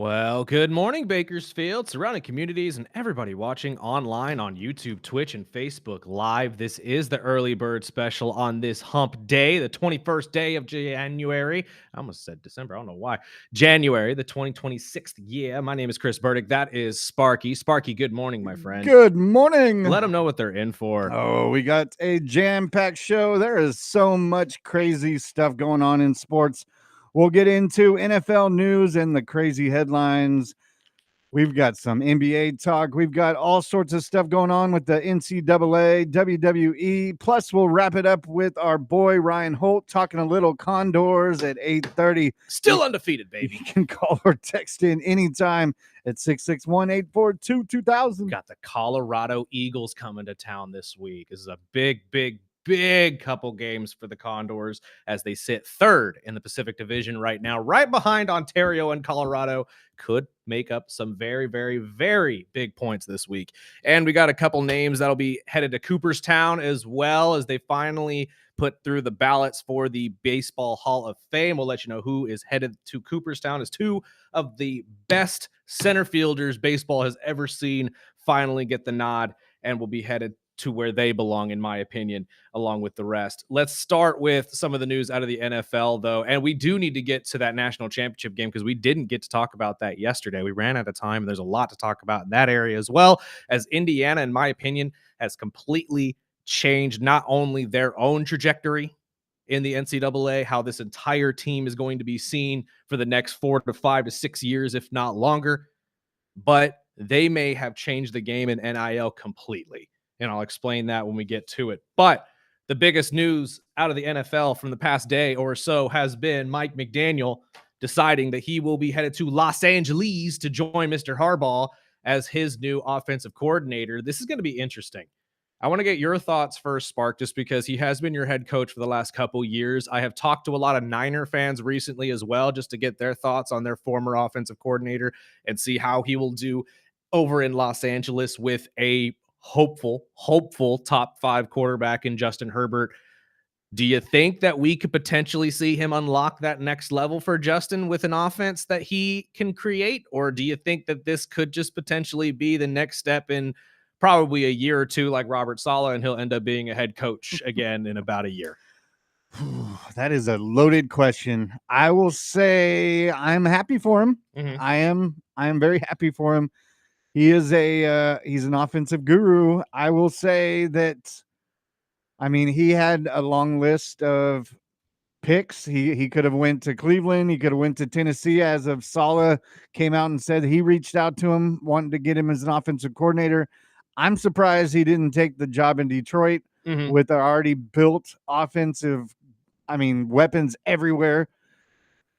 Well, good morning, Bakersfield, surrounding communities, and everybody watching online on YouTube, Twitch, and Facebook Live. This is the Early Bird Special on this hump day, the 21st day of January. I almost said December. I don't know why. January, the 2026th year. My name is Chris Burdick. That is Sparky. Sparky, good morning, my friend. Good morning. Let them know what they're in for. Oh, we got a jam-packed show. There is so much crazy stuff going on in sports. We'll get into NFL news and the crazy headlines. We've got some NBA talk. We've got all sorts of stuff going on with the NCAA, WWE. Plus, we'll wrap it up with our boy Ryan Holt talking a little Condors at 8:30. Still undefeated, baby. You can call or text in anytime at 661-842-2000. Got the Colorado Eagles coming to town this week. This is a big couple games for the Condors as they sit third in the Pacific Division right now, right behind Ontario and Colorado. Could make up some very big points this week. And we got a couple names that'll be headed to Cooperstown as well as they finally put through the ballots for the Baseball Hall of Fame. We'll let you know who is headed to Cooperstown as two of the best center fielders baseball has ever seen finally get the nod and will be headed to where they belong, in my opinion, along with the rest. Let's start with some of the news out of the NFL, though. And we do need to get to that national championship game because we didn't get to talk about that yesterday. We ran out of time, and there's a lot to talk about in that area as well, as Indiana, in my opinion, has completely changed not only their own trajectory in the NCAA, how this entire team is going to be seen for the next 4 to 5 to 6 years, if not longer, but they may have changed the game in NIL completely. And I'll explain that when we get to it. But the biggest news out of the NFL from the past day or so has been Mike McDaniel deciding that he will be headed to Los Angeles to join Mr. Harbaugh as his new offensive coordinator. This is going to be interesting. I want to get your thoughts first, Spark, just because he has been your head coach for the last couple years. I have talked to a lot of Niner fans recently as well, just to get their thoughts on their former offensive coordinator and see how he will do over in Los Angeles with a hopeful top 5 quarterback in Justin Herbert. Do you think that we could potentially see him unlock that next level for Justin with an offense that he can create? Or do you think that this could just potentially be the next step in probably a year or two like Robert Saleh, and he'll end up being a head coach again in about a year? That is a loaded question. I will say I'm happy for him. Mm-hmm. I am very happy for him. He is he's an offensive guru. I will say that, I mean, he had a long list of picks. He could have went to Cleveland. He could have went to Tennessee, as of Saleh came out and said he reached out to him, wanting to get him as an offensive coordinator. I'm surprised he didn't take the job in Detroit with their already built offensive, weapons everywhere.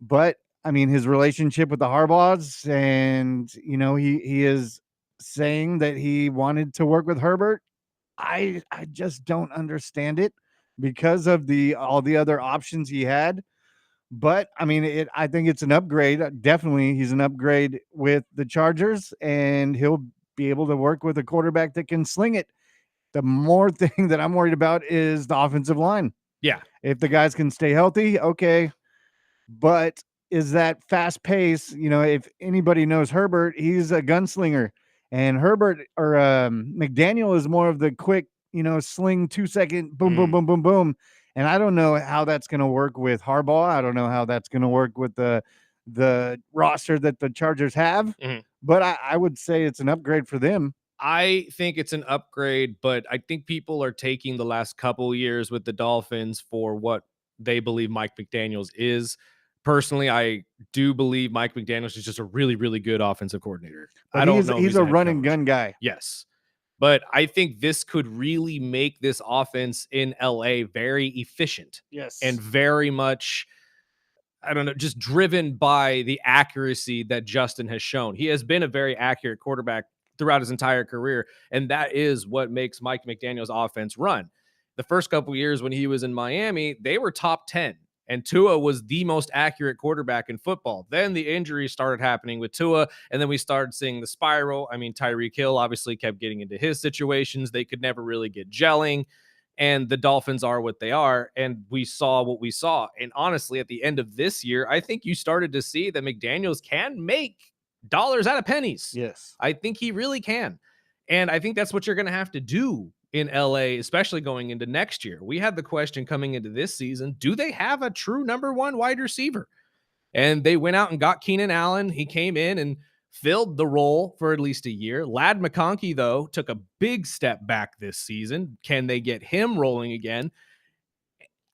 But I mean, his relationship with the Harbaughs, and he is saying that he wanted to work with Herbert. I just don't understand it because of all the other options he had. But I mean, I think it's an upgrade. Definitely, he's an upgrade with the Chargers, and he'll be able to work with a quarterback that can sling it. The more thing that I'm worried about is the offensive line. Yeah. If the guys can stay healthy, okay. But is that fast pace? If anybody knows Herbert, he's a gunslinger. And Herbert or McDaniel is more of the quick, sling 2-second, boom, boom, boom, boom, boom. And I don't know how that's going to work with Harbaugh. I don't know how that's going to work with the roster that the Chargers have. But I would say it's an upgrade for them. I think it's an upgrade, but I think people are taking the last couple years with the Dolphins for what they believe Mike McDaniels is. Personally, I do believe Mike McDaniels is just a really good offensive coordinator. But I don't know. He's a run and gun guy. Yes. But I think this could really make this offense in LA very efficient. Yes. And very much, I don't know, just driven by the accuracy that Justin has shown. He has been a very accurate quarterback throughout his entire career, and that is what makes Mike McDaniel's offense run. The first couple of years when he was in Miami, they were top 10, and Tua was the most accurate quarterback in football. Then the injuries started happening with Tua, and then we started seeing the spiral. I mean, Tyreek Hill obviously kept getting into his situations. They could never really get gelling, and the Dolphins are what they are, and we saw what we saw. And honestly, at the end of this year, I think you started to see that McDaniels can make dollars out of pennies. Yes. I think he really can. And I think that's what you're going to have to do in LA, especially going into next year. We had the question coming into this season, do they have a true number one wide receiver? And they went out and got Keenan Allen. He came in and filled the role for at least a year. Ladd McConkey, though, took a big step back this season. Can they get him rolling again?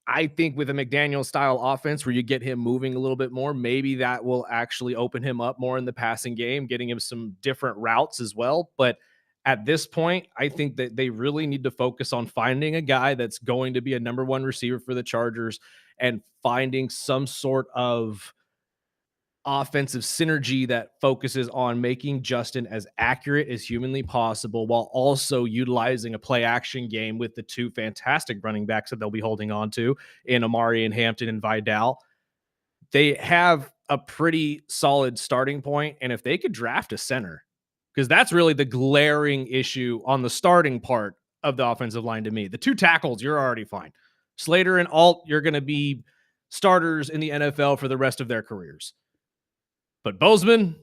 I think with a McDaniel style offense where you get him moving a little bit more, maybe that will actually open him up more in the passing game, getting him some different routes as well. But at this point, I think that they really need to focus on finding a guy that's going to be a number one receiver for the Chargers and finding some sort of offensive synergy that focuses on making Justin as accurate as humanly possible while also utilizing a play action game with the two fantastic running backs that they'll be holding on to in Amari and Hampton and Vidal. They have a pretty solid starting point, and if they could draft a center, because that's really the glaring issue on the starting part of the offensive line to me. The two tackles, you're already fine. Slater and Alt, you're going to be starters in the NFL for the rest of their careers. But Bozeman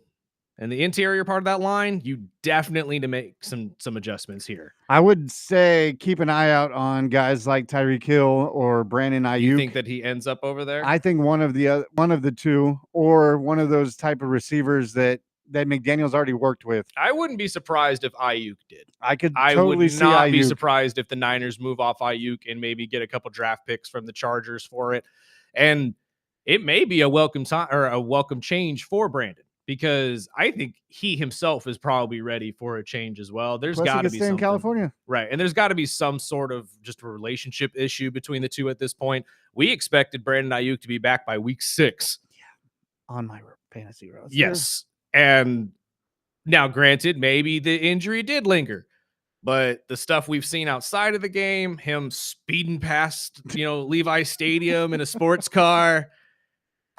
and the interior part of that line, you definitely need to make some adjustments here. I would say keep an eye out on guys like Tyreek Hill or Brandon Ayuk. You think that he ends up over there? I think one of the two, or one of those type of receivers that McDaniel's already worked with. I wouldn't be surprised if Ayuk did. I would see not be surprised if the Niners move off Ayuk and maybe get a couple draft picks from the Chargers for it. And it may be a welcome time or a welcome change for Brandon, because I think he himself is probably ready for a change as well. There's got to be something in California, right? And there's got to be some sort of just a relationship issue between the two at this point. We expected Brandon Ayuk to be back by week 6. Yeah, on my fantasy roster. Yes, and now, granted, maybe the injury did linger, but the stuff we've seen outside of the game, him speeding past Levi Stadium in a sports car.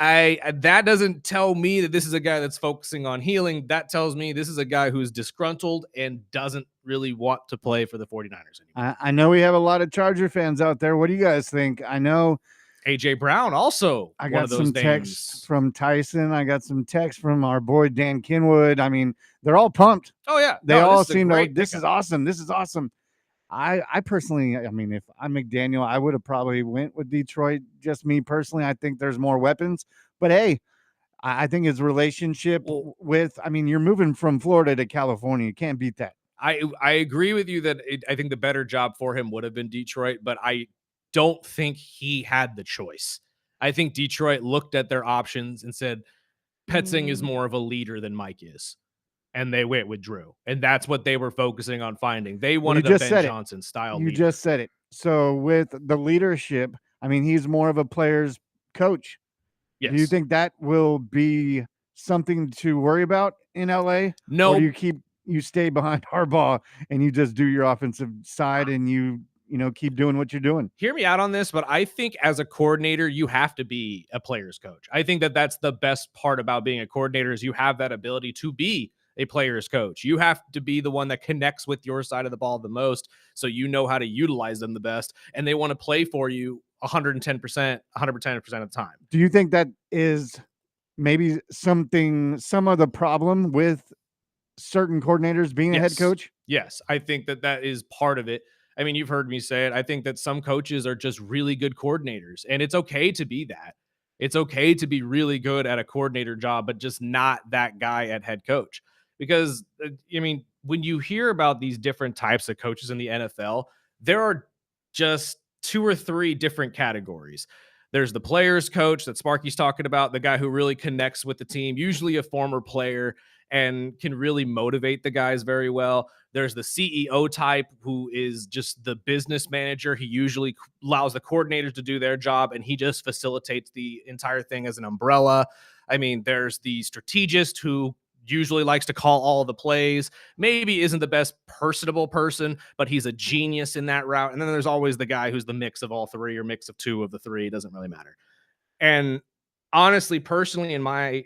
That doesn't tell me that this is a guy that's focusing on healing. That tells me this is a guy who's disgruntled and doesn't really want to play for the 49ers anymore. I know we have a lot of Charger fans out there. What do you guys think? I know AJ Brown also. I got some texts from Tyson. I got some texts from our boy Dan Kinwood. I mean, they're all pumped. Oh yeah, they all seem like this is awesome. This is awesome. I personally, I mean, if I'm McDaniel, I would have probably went with Detroit. Just me personally, I think there's more weapons. But hey, I think his relationship with, I mean, you're moving from Florida to California. You can't beat that. I agree with you that I think the better job for him would have been Detroit, but I don't think he had the choice. I think Detroit looked at their options and said, Petzing is more of a leader than Mike is. And they went with Drew. And that's what they were focusing on finding. They wanted a Ben Johnson style leader. You just said it. So with the leadership, I mean, he's more of a player's coach. Yes. Do you think that will be something to worry about in LA? No. Or do you stay behind Harbaugh and you just do your offensive side and you keep doing what you're doing? Hear me out on this, but I think as a coordinator, you have to be a player's coach. I think that that's the best part about being a coordinator is you have that ability to be a player's coach. You have to be the one that connects with your side of the ball the most, so you know how to utilize them the best, and they want to play for you 110%, 110% of the time. Do you think that is maybe some of the problem with certain coordinators being a head coach? Yes, I think that is part of it. I mean, you've heard me say it. I think that some coaches are just really good coordinators, and it's okay to be that. It's okay to be really good at a coordinator job, but just not that guy at head coach. Because, I mean, when you hear about these different types of coaches in the NFL, there are just 2 or 3 different categories. There's the players coach that Sparky's talking about, the guy who really connects with the team, usually a former player, and can really motivate the guys very well. There's the CEO type who is just the business manager. He usually allows the coordinators to do their job, and he just facilitates the entire thing as an umbrella. I mean, there's the strategist who usually likes to call all the plays, maybe isn't the best personable person, but he's a genius in that route. And then there's always the guy who's the mix of all 3 or mix of 2 of the 3. It doesn't really matter. And honestly, personally, in my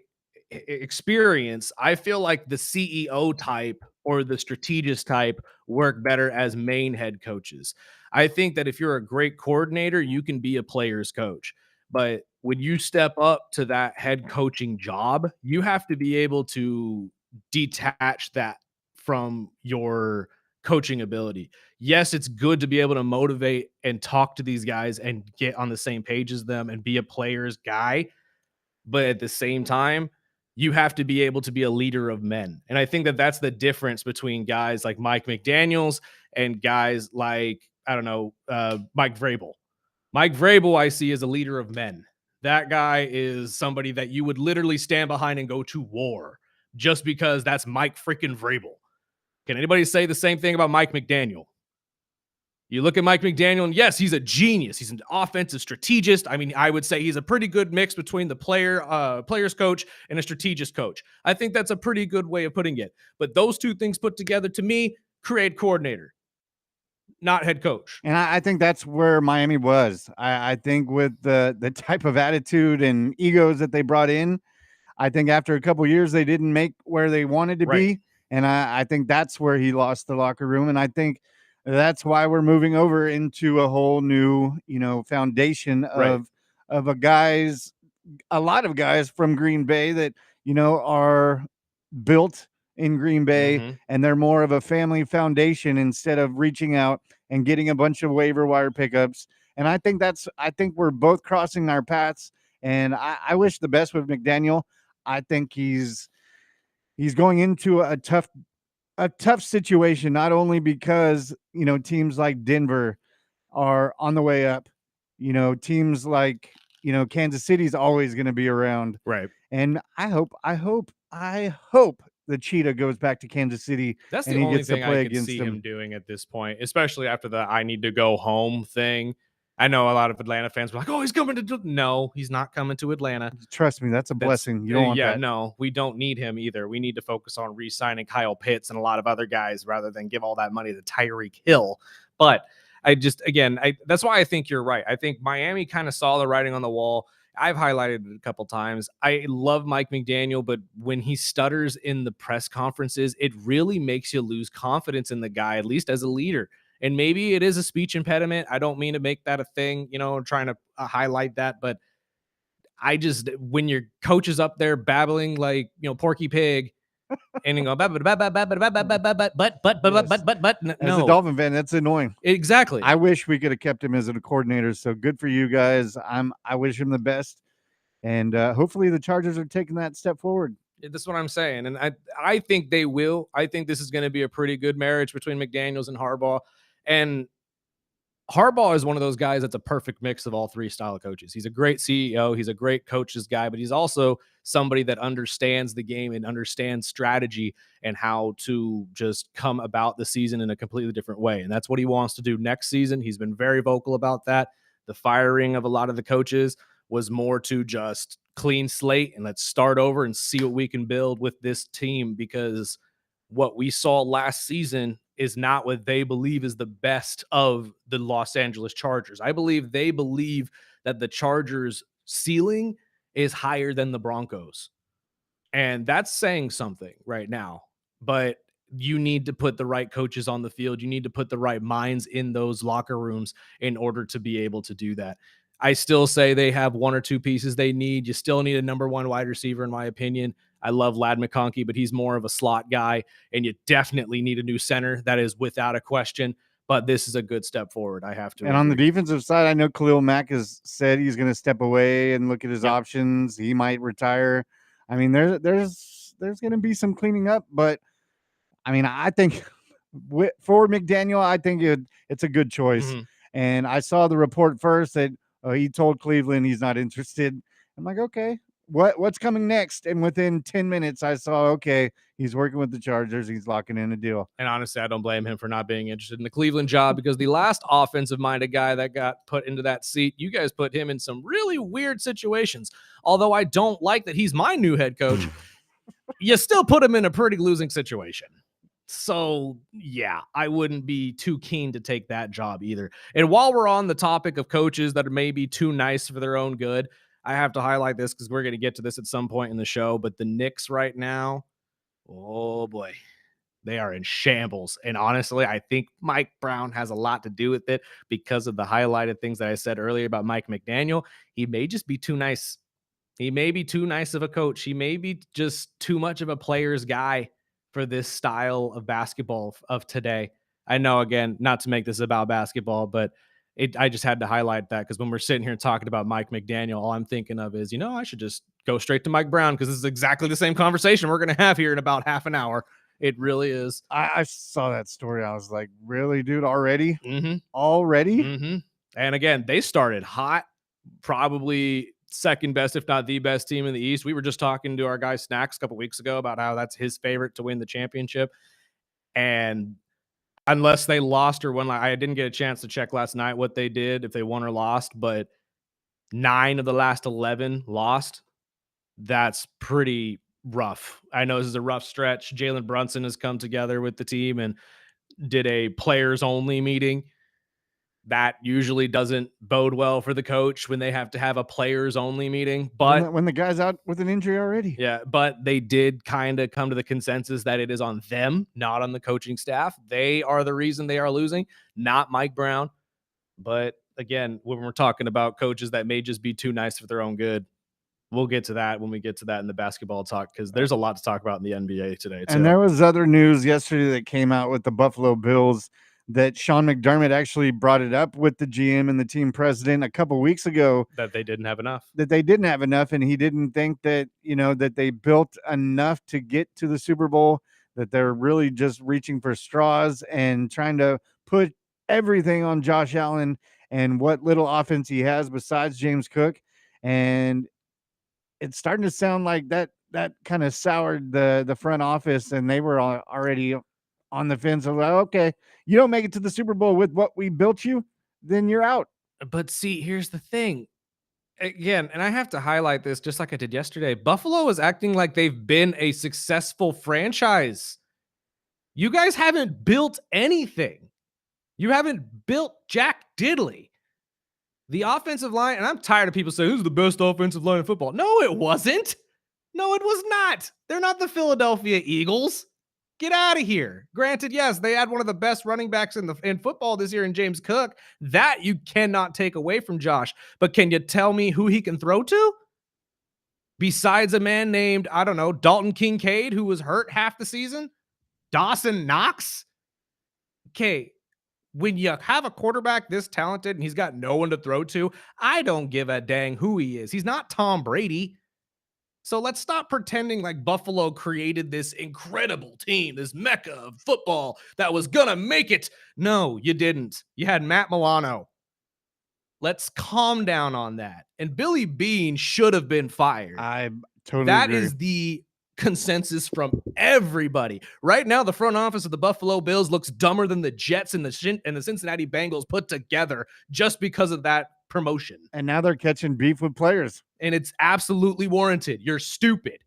experience, I feel like the CEO type or the strategist type work better as main head coaches. I think that if you're a great coordinator, you can be a player's coach. But when you step up to that head coaching job, you have to be able to detach that from your coaching ability. Yes, it's good to be able to motivate and talk to these guys and get on the same page as them and be a player's guy. But at the same time, you have to be able to be a leader of men. And I think that that's the difference between guys like Mike McDaniels and guys like, I don't know, Mike Vrabel. Mike Vrabel, I see as a leader of men. That guy is somebody that you would literally stand behind and go to war just because that's Mike freaking Vrabel. Can anybody say the same thing about Mike McDaniel? You look at Mike McDaniel, and yes, he's a genius. He's an offensive strategist. I mean, I would say he's a pretty good mix between the players coach and a strategist coach. I think that's a pretty good way of putting it. But those two things put together, to me, create coordinator, not head coach. And I think that's where Miami was. I think with the type of attitude and egos that they brought in, I think after a couple years they didn't make where they wanted to Right. be, and I think that's where he lost the locker room. And I think that's why we're moving over into a whole new, foundation Right. of a lot of guys from Green Bay that are built in Green Bay, Mhm. and they're more of a family foundation instead of reaching out and getting a bunch of waiver wire pickups. And I think we're both crossing our paths. And I wish the best with McDaniel. I think he's going into a tough situation, not only because teams like Denver are on the way up, teams like Kansas City's always going to be around. Right. And I hope the Cheetah goes back to Kansas City That's the and he only gets to thing I play could against see him them. doing at this point, especially after the I need to go home thing. I know a lot of Atlanta fans were like, "Oh, he's coming to." No, he's not coming to Atlanta. Trust me, that's a That's blessing. You don't want yeah, that. no, we don't need him either. We need to focus on re-signing Kyle Pitts and a lot of other guys rather than give all that money to Tyreek Hill. But I just again, that's why I think you're right. I think Miami kind of saw the writing on the wall. I've highlighted it a couple times. I love Mike McDaniel, but when he stutters in the press conferences, it really makes you lose confidence in the guy, at least as a leader. And maybe it is a speech impediment. I don't mean to make that a thing, trying to highlight that, but I just when your coach is up there babbling like Porky Pig, and you go Yes. As a no, Dolphin fan, that's annoying. exactly. I wish we could have kept him as a coordinator. So good for you guys. I wish him the best, and hopefully the Chargers are taking that step forward. That's what I'm saying, and I think they will. I think this is going to be a pretty good marriage between McDaniels and Harbaugh, and Harbaugh is one of those guys that's a perfect mix of all three style of coaches. He's a great CEO, he's a great coach's guy, but he's also somebody that understands the game and understands strategy and how to just come about the season in a completely different way. And that's what he wants to do next season. He's been very vocal about that. The firing of a lot of the coaches was more to just clean slate and let's start over and see what we can build with this team, because what we saw last season is not what they believe is the best of the Los Angeles Chargers. I believe they believe that the Chargers ceiling is higher than the Broncos. And that's saying something right now. But you need to put the right coaches on the field. You need to put the right minds in those locker rooms in order to be able to do that. I still say they have one or two pieces they need. You still need a number one wide receiver, in my opinion. I love Lad McConkey, but he's more of a slot guy. And you definitely need a new center. That is without a question. But this is a good step forward. I have to And on the agree. defensive side, I know Khalil Mack has said he's going to step away and look at his Yep. options. He might retire. I mean, there's going to be some cleaning up, but I mean, I think for McDaniel, I think it's a good choice. Mhm. And I saw the report first that he told Cleveland he's not interested. I'm like, okay, what's coming next? And within 10 minutes, I saw, okay, he's working with the Chargers. He's locking in a deal. And honestly, I don't blame him for not being interested in the Cleveland job, because the last offensive minded guy that got put into that seat, you guys put him in some really weird situations. Although I don't like that he's my new head coach, you still put him in a pretty losing situation. So, yeah, I wouldn't be too keen to take that job either. And while we're on the topic of coaches that are maybe too nice for their own good, I have to highlight this because we're going to get to this at some point in the show. But the Knicks right now, oh boy, They are in shambles. And honestly, I think Mike Brown has a lot to do with it because of the highlighted things that I said earlier about Mike McDaniel. He may just be too nice. He may be too nice of a coach. He may be just too much of a player's guy for this style of basketball of today. I know, again, not to make this about basketball, but I just had to highlight that because when we're sitting here talking about Mike McDaniel, all I'm thinking of is, I should just go straight to Mike Brown because this is exactly the same conversation we're going to have here in about half an hour. It really is. I saw that story. I was like, really, dude, already? Mm-hmm. Already? Mm-hmm. And again, they started hot, probably second best, if not the best team in the East. We were just talking to our guy Snacks a couple weeks ago about how that's his favorite to win the championship. And unless they lost or won, I didn't get a chance to check last night what they did, if they won or lost, but 9 of the last 11 lost. That's pretty rough. I know this is a rough stretch. Jalen Brunson has come together with the team and did a players only meeting. That usually doesn't bode well for the coach when they have to have a players only meeting. But when the guy's out with an injury already. Yeah, but they did kind of come to the consensus that it is on them, not on the coaching staff. They are the reason they are losing, not Mike Brown. But again, when we're talking about coaches that may just be too nice for their own good, we'll get to that when we get to that in the basketball talk, because there's a lot to talk about in the NBA today, too. And there was other news yesterday that came out with the Buffalo Bills that Sean McDermott actually brought it up with the GM and the team president a couple weeks ago. That they didn't have enough. And he didn't think that, that they built enough to get to the Super Bowl, that they're really just reaching for straws and trying to put everything on Josh Allen and what little offense he has besides James Cook. And it's starting to sound like that kind of soured the front office, and they were already on the fence of like, okay, you don't make it to the Super Bowl with what we built you, then you're out. But see, here's the thing. Again, and I have to highlight this just like I did yesterday. Buffalo is acting like they've been a successful franchise. You guys haven't built anything. You haven't built Jack Diddley. The offensive line, and I'm tired of people saying, this is the best offensive line in football. No, it wasn't. No, it was not. They're not the Philadelphia Eagles. Get out of here. Granted, yes, they had one of the best running backs in football this year in James Cook. That you cannot take away from Josh. But can you tell me who he can throw to? Besides a man named, I don't know, Dalton Kincaid, who was hurt half the season? Dawson Knox? Okay, when you have a quarterback this talented and he's got no one to throw to, I don't give a dang who he is. He's not Tom Brady. So let's stop pretending like Buffalo created this incredible team, this mecca of football that was going to make it. No, you didn't. You had Matt Milano. Let's calm down on that. And Billy Beane should have been fired. I totally That agree. is the consensus from everybody. Right now, the front office of the Buffalo Bills looks dumber than the Jets and the Cincinnati Bengals put together just because of that promotion. And now they're catching beef with players. And it's absolutely warranted. You're stupid.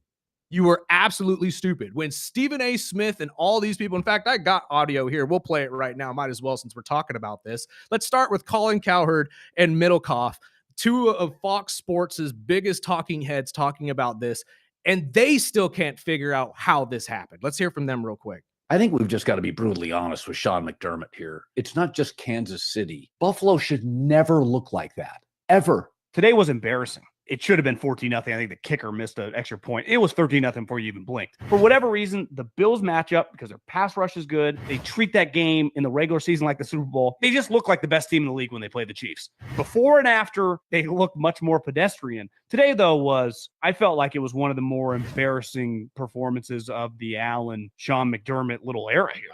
You were absolutely stupid. When Stephen A. Smith and all these people, in fact, I got audio here. We'll play it right now. Might as well, since we're talking about this. Let's start with Colin Cowherd and Middlecoff, two of Fox Sports' biggest talking heads talking about this. And they still can't figure out how this happened. Let's hear from them real quick. I think we've just got to be brutally honest with Sean McDermott here. It's not just Kansas City. Buffalo should never look like that, ever. Today was embarrassing. It should have been 14-0. I think the kicker missed an extra point. It was 13-0 before you even blinked. For whatever reason, the Bills match up because their pass rush is good. They treat that game in the regular season like the Super Bowl. They just look like the best team in the league when they play the Chiefs. Before and after, they look much more pedestrian. Today, though, I felt like it was one of the more embarrassing performances of the Allen, Sean McDermott little era here.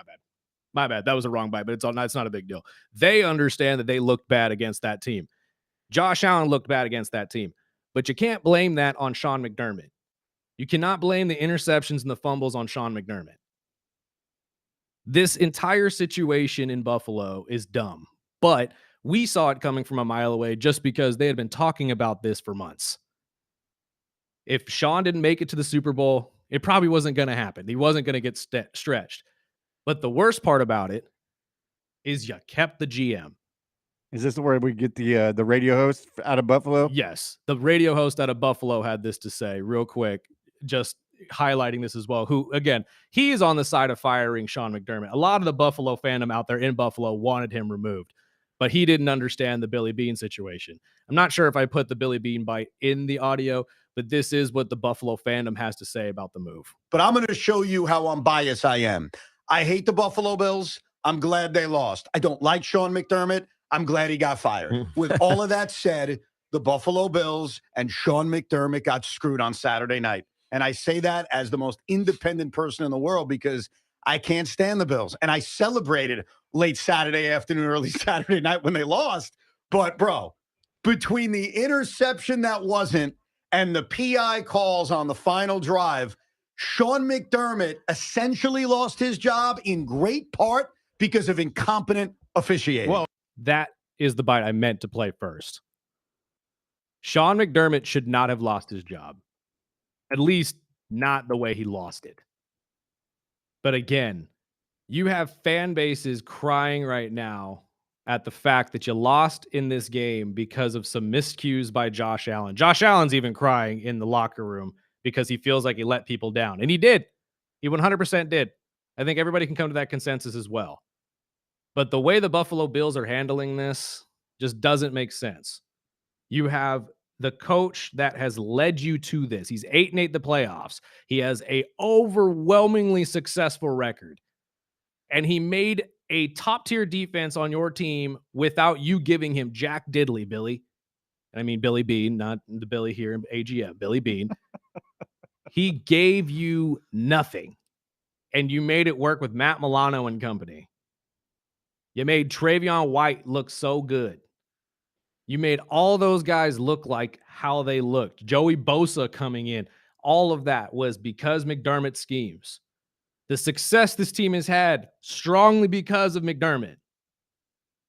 My bad. That was a wrong bite, but it's not a big deal. They understand that they looked bad against that team. Josh Allen looked bad against that team. But you can't blame that on Sean McDermott. You cannot blame the interceptions and the fumbles on Sean McDermott. This entire situation in Buffalo is dumb, but we saw it coming from a mile away just because they had been talking about this for months. If Sean didn't make it to the Super Bowl, it probably wasn't going to happen. He wasn't going to get stretched. But the worst part about it is you kept the GM. Is this where we get the radio host out of Buffalo? Yes. The radio host out of Buffalo had this to say real quick. Just highlighting this as well, who, again, he is on the side of firing Sean McDermott. A lot of the Buffalo fandom out there in Buffalo wanted him removed, but he didn't understand the Billy Beane situation. I'm not sure if I put the Billy Beane bite in the audio, but this is what the Buffalo fandom has to say about the move. But I'm going to show you how unbiased I am. I hate the Buffalo Bills. I'm glad they lost. I don't like Sean McDermott. I'm glad he got fired. With all of that said, the Buffalo Bills and Sean McDermott got screwed on Saturday night. And I say that as the most independent person in the world because I can't stand the Bills. And I celebrated late Saturday afternoon, early Saturday night when they lost. But, bro, between the interception that wasn't and the PI calls on the final drive, Sean McDermott essentially lost his job in great part because of incompetent officiating. Well, that is the bite I meant to play first. Sean McDermott should not have lost his job. At least not the way he lost it. But again, you have fan bases crying right now at the fact that you lost in this game because of some miscues by Josh Allen. Josh Allen's even crying in the locker room because he feels like he let people down. And he did. He 100% did. I think everybody can come to that consensus as well. But the way the Buffalo Bills are handling this just doesn't make sense. You have the coach that has led you to this. He's 8-8 the playoffs. He has a overwhelmingly successful record. And he made a top-tier defense on your team without you giving him jack diddly, Billy. I mean, Billy Beane, not the Billy here in AGM, Billy Beane. He gave you nothing. And you made it work with Matt Milano and company. You made Travion White look so good. You made all those guys look like how they looked. Joey Bosa coming in. All of that was because McDermott schemes. The success this team has had strongly because of McDermott.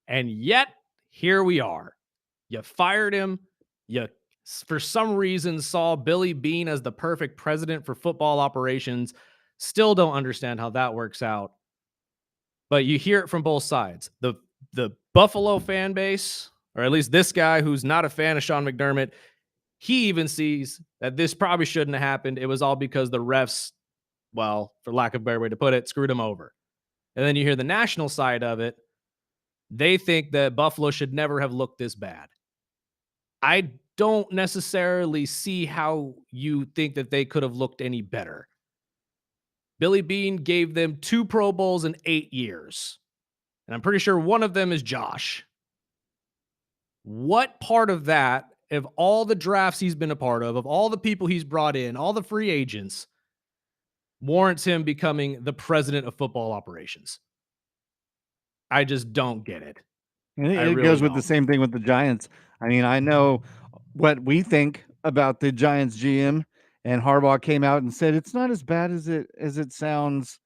And yet, here we are. You fired him. You, for some reason, saw Billy Beane as the perfect president for football operations. Still don't understand how that works out. But you hear it from both sides. The Buffalo fan base, or at least this guy who's not a fan of Sean McDermott, he even sees that this probably shouldn't have happened. It was all because the refs, well, for lack of a better way to put it, screwed him over. And then you hear the national side of it. They think that Buffalo should never have looked this bad. I don't necessarily see how you think that they could have looked any better. Billy Beane gave them 2 Pro Bowls in 8 years. And I'm pretty sure one of them is Josh. What part of that, of all the drafts he's been a part of all the people he's brought in, all the free agents, warrants him becoming the president of football operations? I just don't get it. And it really goes with don't. the same thing with the Giants. I mean, I know what we think about the Giants GM, and Harbaugh came out and said it's not as bad as it sounds.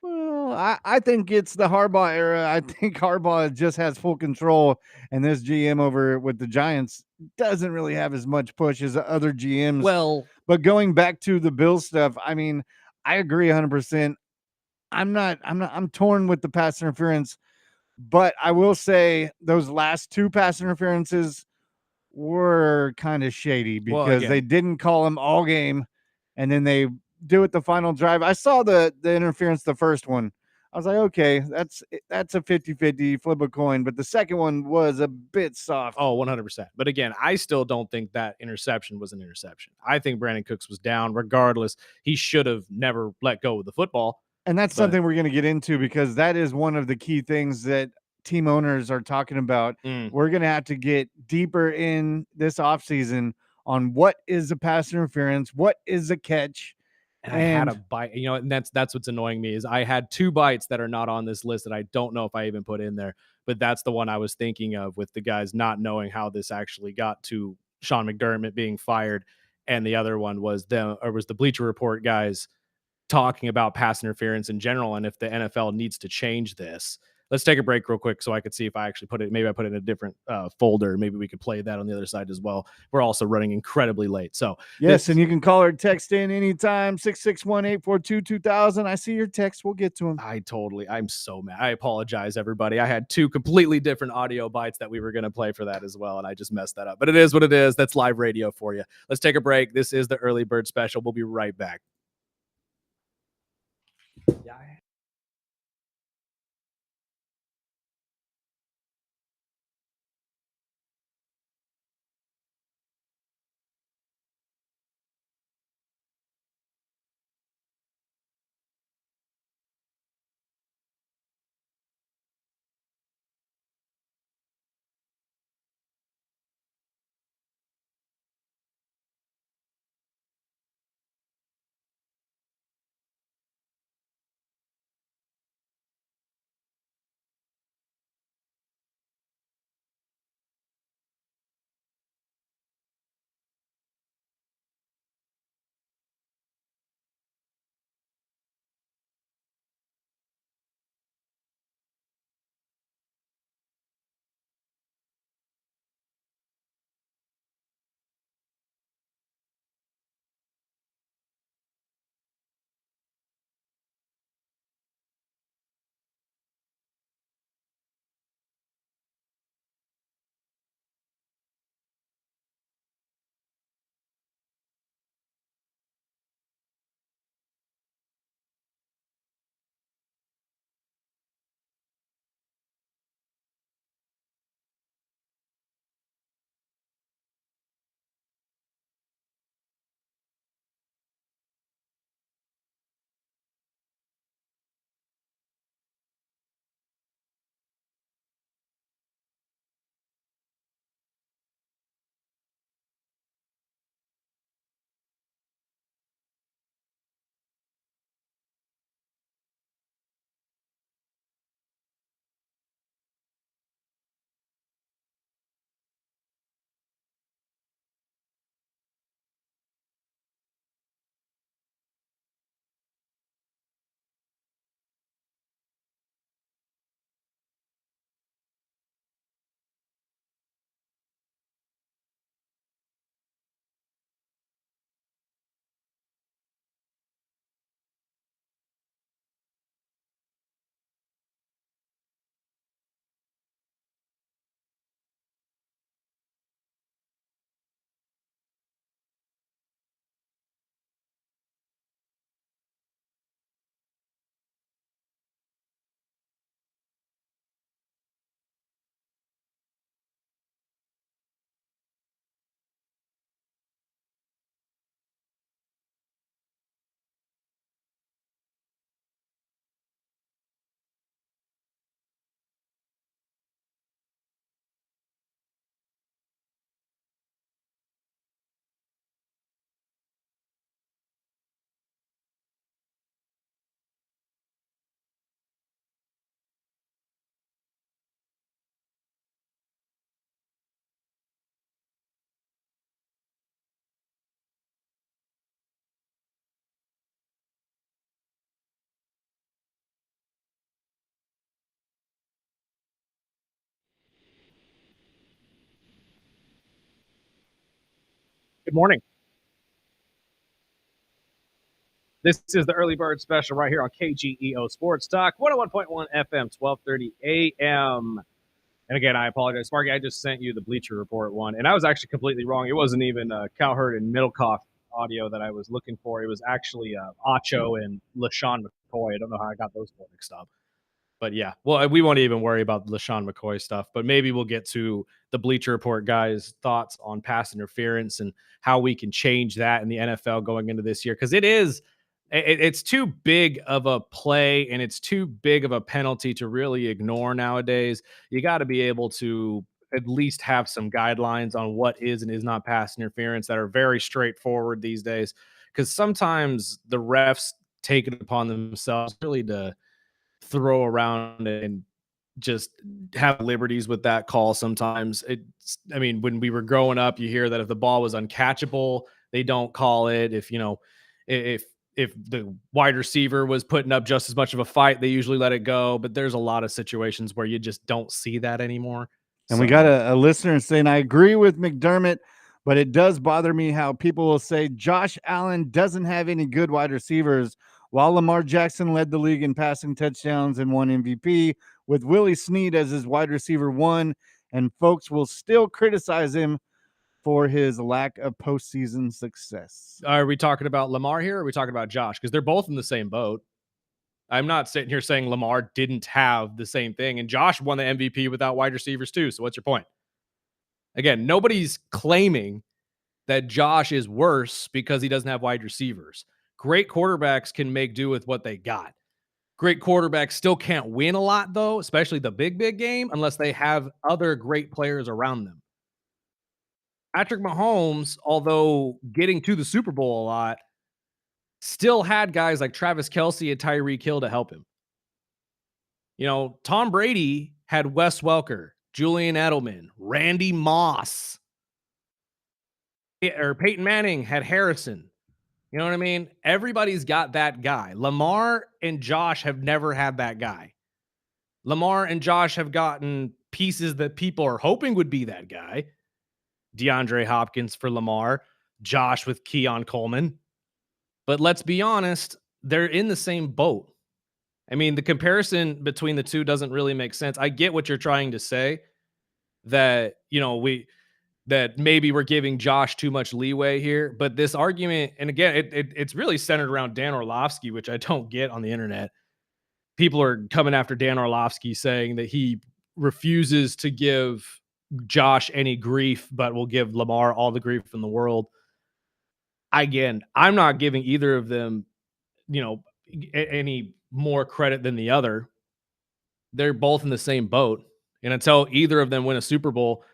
Well, I think it's the Harbaugh era. I think Harbaugh just has full control, and this GM over with the Giants doesn't really have as much push as other GMs. Well, but going back to the Bills stuff, I mean, I agree 100%. I'm torn with the pass interference, but I will say those last 2 pass interferences were kind of shady because they didn't call them all game, and then they do it the final drive. I saw the interference, the first one. I was like, okay, that's a 50-50 flip a coin, but the second one was a bit soft. Oh, 100%. But again, I still don't think that interception was an interception. I think Brandon Cooks was down regardless. He should have never let go of the football. And that's something we're going to get into because that is one of the key things that team owners are talking about. We're going to have to get deeper in this offseason on what is a pass interference, what is a catch. And I had a bite, and that's what's annoying me is I had 2 bites that are not on this list that I don't know if I even put in there, but that's the one I was thinking of with the guys not knowing how this actually got to Sean McDermott being fired. And the other one was the Bleacher Report guys talking about pass interference in general and if the NFL needs to change this. Let's take a break real quick so I could see if I actually put it. Maybe I put it in a different folder. Maybe we could play that on the other side as well. We're also running incredibly late. So yes, and you can call or text in anytime, 661-842-2000. I see your text. We'll get to them. I'm so mad. I apologize, everybody. I had 2 completely different audio bites that we were going to play for that as well, and I just messed that up. But it is what it is. That's live radio for you. Let's take a break. This is the Early Bird Special. We'll be right back. Good morning. This is the Early Bird Special right here on KGEO Sports Talk, 101.1 FM, 1230 AM. And again, I apologize. Sparky, I just sent you the Bleacher Report one, and I was actually completely wrong. It wasn't even Cowherd and Middlecoff audio that I was looking for. It was actually Acho and LaShawn McCoy. I don't know how I got those four mixed up. But yeah, well, we won't even worry about the LaShawn McCoy stuff, but maybe we'll get to the Bleacher Report guys' thoughts on pass interference and how we can change that in the NFL going into this year. Because it's too big of a play and it's too big of a penalty to really ignore nowadays. You got to be able to at least have some guidelines on what is and is not pass interference that are very straightforward these days. Because sometimes the refs take it upon themselves really to throw around and just have liberties with that call sometimes. I mean, when we were growing up, you hear that if the ball was uncatchable, they don't call it. If, if the wide receiver was putting up just as much of a fight, they usually let it go. But there's a lot of situations where you just don't see that anymore. And we got a listener saying, I agree with McDermott, but it does bother me how people will say Josh Allen doesn't have any good wide receivers, while Lamar Jackson led the league in passing touchdowns and won MVP with Willie Snead as his wide receiver one, and folks will still criticize him for his lack of postseason success. Are we talking about Lamar here? Or are we talking about Josh? Because they're both in the same boat. I'm not sitting here saying Lamar didn't have the same thing. And Josh won the MVP without wide receivers too. So what's your point? Again, nobody's claiming that Josh is worse because he doesn't have wide receivers. Great quarterbacks can make do with what they got. Great quarterbacks still can't win a lot, though, especially the big game, unless they have other great players around them. Patrick Mahomes, although getting to the Super Bowl a lot, still had guys like Travis Kelce and Tyreek Hill to help him. You know, Tom Brady had Wes Welker, Julian Edelman, Randy Moss. Or Peyton Manning had Harrison. You know what I mean? Everybody's got that guy. Lamar and Josh have never had that guy. Lamar and Josh have gotten pieces that people are hoping would be that guy. DeAndre Hopkins for Lamar, Josh with Keon Coleman. But let's be honest, they're in the same boat. I mean, the comparison between the two doesn't really make sense. I get what you're trying to say, that, you know, that maybe we're giving Josh too much leeway here, but this argument, and again, it's really centered around Dan Orlovsky, which I don't get on the internet. People are coming after Dan Orlovsky saying that he refuses to give Josh any grief, but will give Lamar all the grief in the world. Again, I'm not giving either of them, you know, any more credit than the other. They're both in the same boat. And until either of them win a Super Bowl,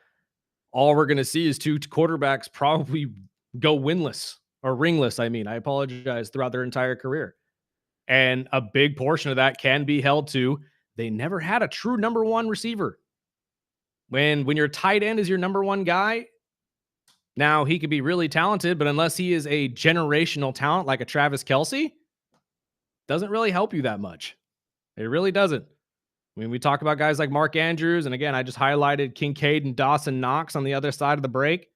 all we're going to see is two quarterbacks probably go winless or ringless. I mean, I apologize, throughout their entire career. And a big portion of that can be held to they never had a true number one receiver. When your tight end is your number one guy, now he could be really talented, but unless he is a generational talent like a Travis Kelce, doesn't really help you that much. It really doesn't. I mean, we talk about guys like Mark Andrews, and again, I just highlighted Kincaid and Dawson Knox on the other side of the break.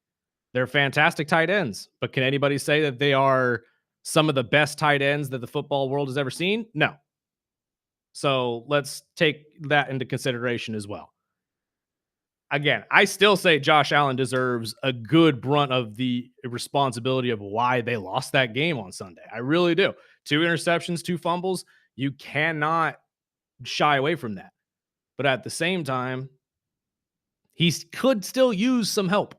They're fantastic tight ends, but can anybody say that they are some of the best tight ends that the football world has ever seen? No. So let's take that into consideration as well. Again, I still say Josh Allen deserves a good brunt of the responsibility of why they lost that game on Sunday. I really do. 2 interceptions, 2 fumbles. You cannot shy away from that. But at the same time, he could still use some help.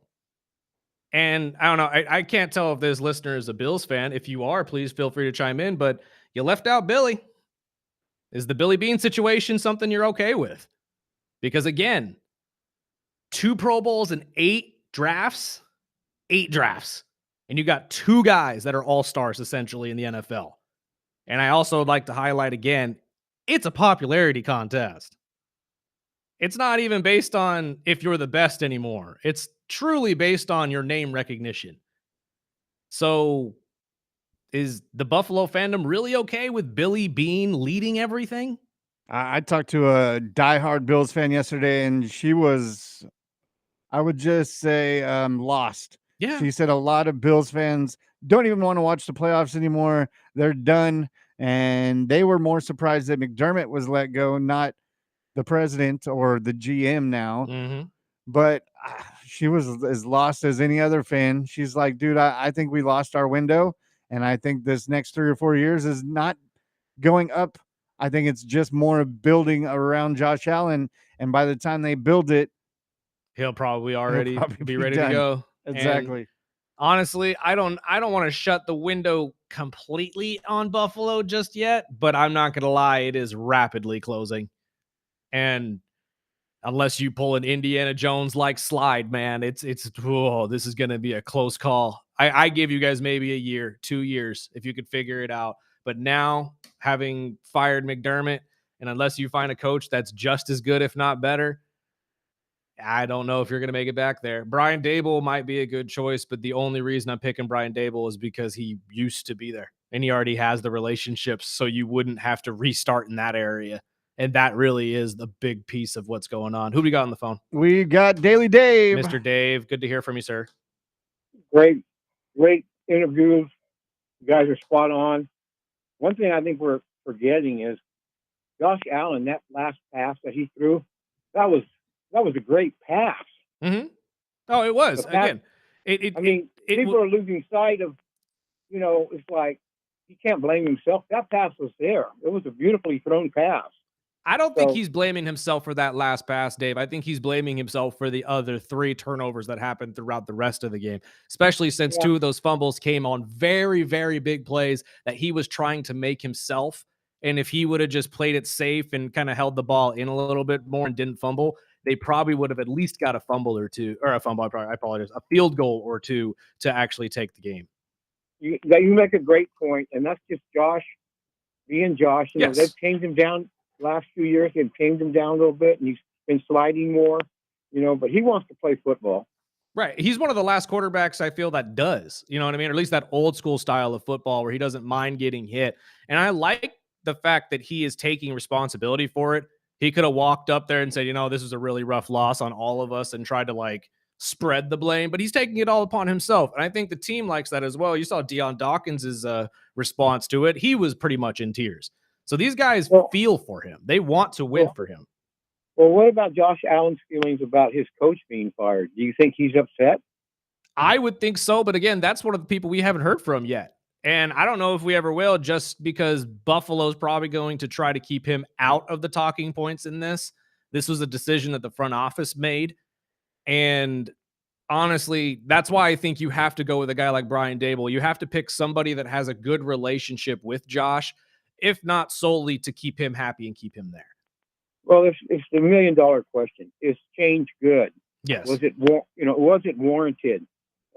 And I don't know, I can't tell if this listener is a Bills fan. If you are, please feel free to chime in. But you left out Billy. Is the Billy Bean situation something you're okay with? Because again, 2 Pro Bowls and 8 drafts. And you got 2 guys that are all-stars essentially in the NFL. And I also would like to highlight again, it's a popularity contest. It's not even based on if you're the best anymore. It's truly based on your name recognition. So is the Buffalo fandom really okay with Billy Bean leading everything? I talked to a diehard Bills fan yesterday, and she was, I would just say, lost. Yeah. She said a lot of Bills fans don't even want to watch the playoffs anymore. They're done. And they were more surprised that McDermott was let go, not the president or the GM now. Mm-hmm. But she was as lost as any other fan. She's like, dude, I think we lost our window. And I think this next 3 or 4 years is not going up. I think it's just more building around Josh Allen. And by the time they build it, he'll probably already be ready done. to go. Exactly. And honestly, I don't want to shut the window completely on Buffalo just yet, but I'm not going to lie, it is rapidly closing. And unless you pull an Indiana Jones like slide, man, it's this is going to be a close call. I give you guys maybe a year, 2 years if you could figure it out. But now, having fired McDermott, and unless you find a coach that's just as good, if not better, I don't know if you're going to make it back there. Brian Daboll might be a good choice, but the only reason I'm picking Brian Daboll is because he used to be there and he already has the relationships, so you wouldn't have to restart in that area. And that really is the big piece of what's going on. Who we got on the phone? We got Daily Dave. Mr. Dave, good to hear from you, sir. Great interviews. You guys are spot on. One thing I think we're forgetting is Josh Allen, that last pass that he threw, that was a great pass. Mm-hmm. Oh, it was. Again, people are losing sight of, it's like he can't blame himself. That pass was there. It was a beautifully thrown pass. I don't think he's blaming himself for that last pass, Dave. I think he's blaming himself for the other 3 turnovers that happened throughout the rest of the game, especially since 2 of those fumbles came on very, very big plays that he was trying to make himself. And if he would have just played it safe and kind of held the ball in a little bit more and didn't fumble, they probably would have at least got a fumble or 2, or a fumble, I apologize, a field goal or 2 to actually take the game. You make a great point, and that's just Josh being Josh. You know, they've tamed him down last few years. They've tamed him down a little bit, and he's been sliding more, you know, but he wants to play football. Right. He's one of the last quarterbacks I feel that does, you know what I mean? Or at least that old school style of football where he doesn't mind getting hit. And I like the fact that he is taking responsibility for it. He could have walked up there and said, you know, this is a really rough loss on all of us and tried to like spread the blame, but he's taking it all upon himself. And I think the team likes that as well. You saw Deion Dawkins' response to it. He was pretty much in tears. So these guys feel for him. They want to win for him. Well, what about Josh Allen's feelings about his coach being fired? Do you think he's upset? I would think so. But again, that's one of the people we haven't heard from yet. And I don't know if we ever will, just because Buffalo's probably going to try to keep him out of the talking points in this. This was a decision that the front office made. And honestly, that's why I think you have to go with a guy like Brian Daboll. You have to pick somebody that has a good relationship with Josh, if not solely to keep him happy and keep him there. Well, it's the $1 million question. Is change good? Yes. Was it warranted?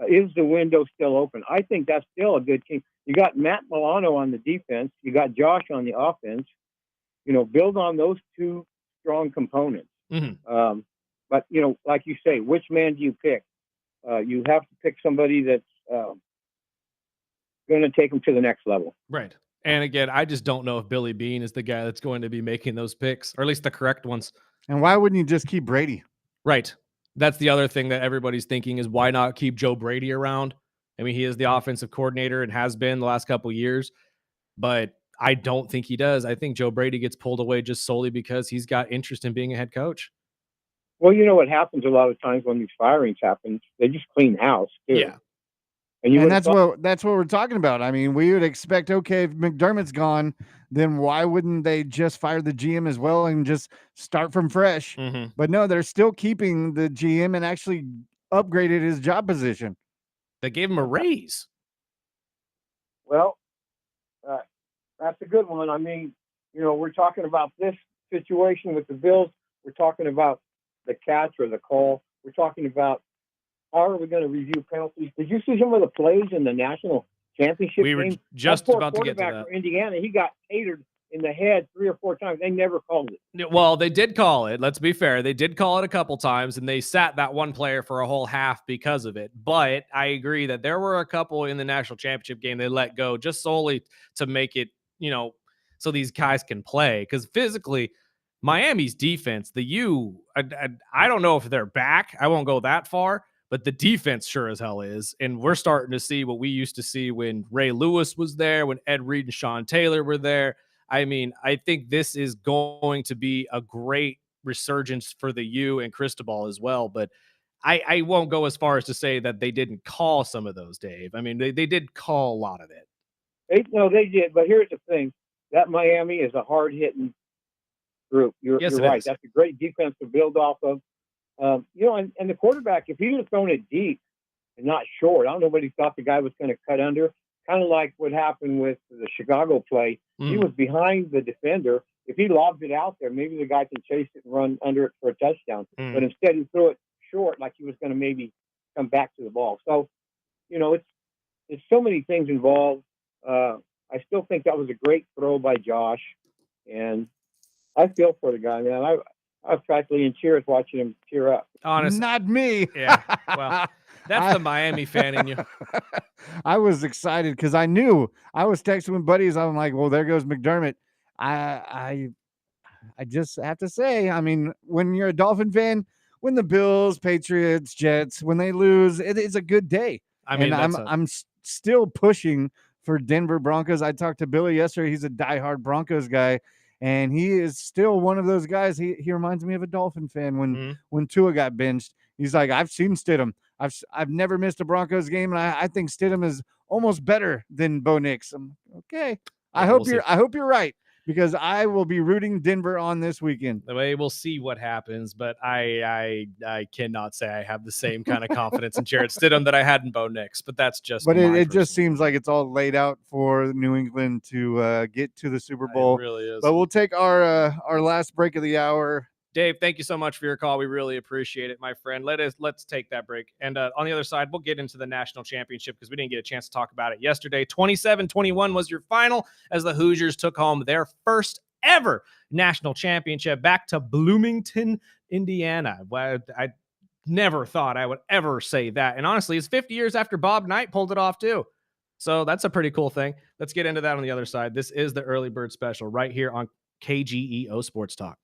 Is the window still open? I think that's still a good team. You got Matt Milano on the defense. You got Josh on the offense. You know, build on those 2 strong components. Mm-hmm. But, you know, like you say, which man do you pick? You have to pick somebody that's going to take them to the next level. Right. And again, I just don't know if Billy Beane is the guy that's going to be making those picks, or at least the correct ones. And why wouldn't you just keep Brady? Right. That's the other thing that everybody's thinking is why not keep Joe Brady around? I mean, he is the offensive coordinator and has been the last couple of years, but I don't think he does. I think Joe Brady gets pulled away just solely because he's got interest in being a head coach. Well, you know what happens a lot of times when these firings happen? They just clean house, too. Yeah. And that's what we're talking about. I mean, we would expect, okay, if McDermott's gone, then why wouldn't they just fire the GM as well and just start from fresh? Mm-hmm. But no, they're still keeping the GM and actually upgraded his job position. They gave him a raise. Well, that's a good one. I mean, you know, we're talking about this situation with the Bills. We're talking about the catch or the call. We're talking about how are we going to review penalties? Did you see some of the plays in the national championship We were game? just about to get to Quarterback that. for Indiana, he got tatered in the head 3 or 4 times. They never called it. Well, they did call it. Let's be fair. They did call it a couple times, and they sat that one player for a whole half because of it. But I agree that there were a couple in the national championship game they let go just solely to make it, you know, so these guys can play. Because physically, Miami's defense, I don't know if they're back. I won't go that far. But the defense sure as hell is. And we're starting to see what we used to see when Ray Lewis was there, when Ed Reed and Sean Taylor were there. I mean, I think this is going to be a great resurgence for the U and Cristobal as well. But I won't go as far as to say that they didn't call some of those, Dave. I mean, they did call a lot of it. They did. But here's the thing. That Miami is a hard-hitting group. You're right. Is. That's a great defense to build off of. You know, and the quarterback, if he would have thrown it deep and not short, I don't know what he thought the guy was going to cut under. Kind of like what happened with the Chicago play. He was behind the defender. If he lobs it out there, maybe the guy can chase it and run under it for a touchdown. But instead, he threw it short, like he was going to maybe come back to the ball. So, you know, it's so many things involved. I still think that was a great throw by Josh, and I feel for the guy, man. I was practically in tears watching him tear up. Honestly, not me. Yeah. Well, that's the Miami fan in you. I was excited because I knew I was texting with buddies. I'm like, well, there goes McDermott. I just have to say, I mean, when you're a Dolphin fan, when the Bills, Patriots, Jets, when they lose, it is a good day. I mean, I'm still pushing for Denver Broncos. I talked to Billy yesterday. He's a diehard Broncos guy. And he is still one of those guys. He reminds me of a Dolphin fan when Tua got benched. He's like, I've seen Stidham. I've never missed a Broncos game, and I think Stidham is almost better than Bo Nix. I'm okay. I Yeah, hope we'll see. I hope you're right, because I will be rooting Denver on this weekend. The way we'll see what happens, but I cannot say I have the same kind of confidence in Jarrett Stidham that I had in Bo Nix, but that's just. But my it just personal seems like it's all laid out for New England to get to the Super Bowl. It really is. But we'll take our last break of the hour. Dave, thank you so much for your call. We really appreciate it, my friend. Let's take that break. And on the other side, we'll get into the national championship because we didn't get a chance to talk about it yesterday. 27-21 was your final as the Hoosiers took home their first ever national championship back to Bloomington, Indiana. I never thought I would ever say that. And honestly, it's 50 years after Bob Knight pulled it off too. So that's a pretty cool thing. Let's get into that on the other side. This is the Early Bird Special right here on KGEO Sports Talk.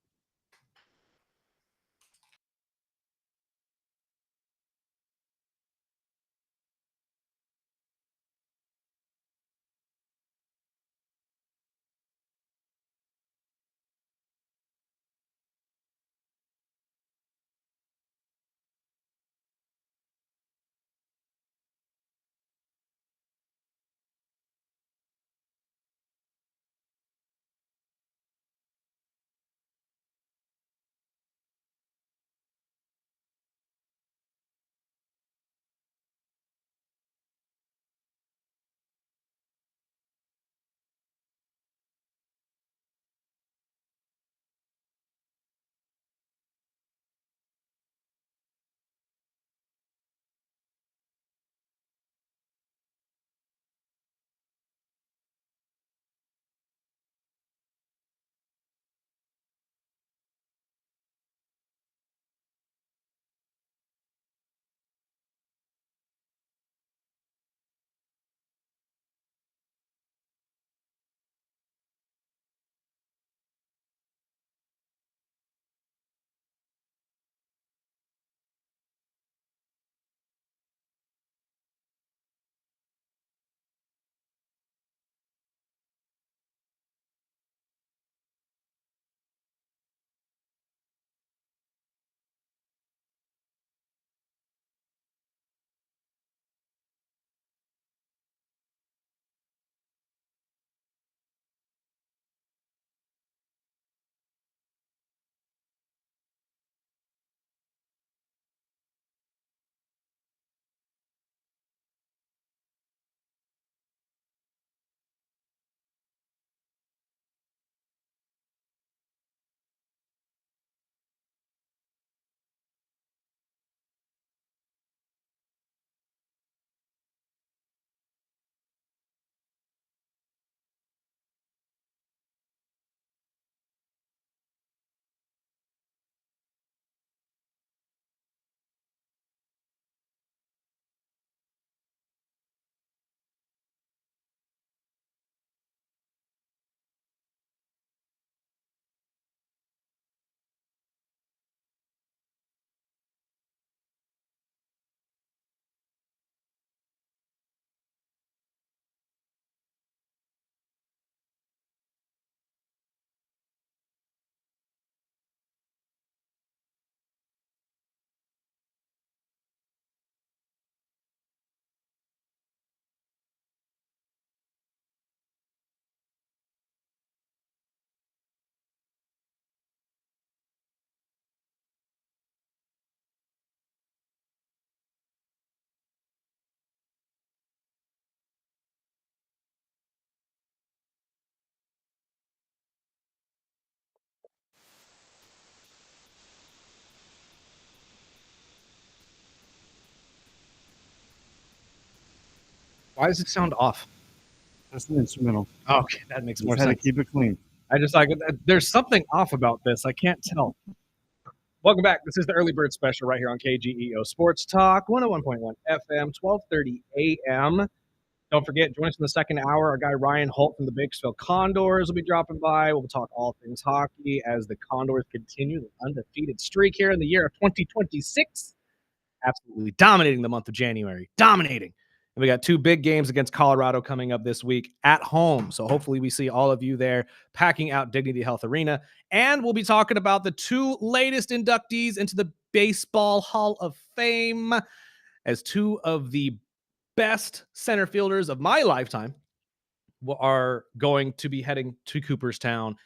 Why does it sound off? That's an instrumental. Okay, that makes more Just had to sense. keep it clean. I just like there's something off about this. I can't tell. Welcome back. This is the Early Bird Special right here on KGEO Sports Talk, 101.1 FM, 12:30 a.m. Don't forget, join us in the second hour. Our guy Ryan Holt from the Bakersfield Condors will be dropping by. We'll talk all things hockey as the Condors continue the undefeated streak here in the year of 2026. Absolutely dominating the month of January. Dominating. And we got two big games against Colorado coming up this week at home. So hopefully we see all of you there packing out Dignity Health Arena. And we'll be talking about the two latest inductees into the Baseball Hall of Fame. as two of the best center fielders of my lifetime are going to be heading to Cooperstown.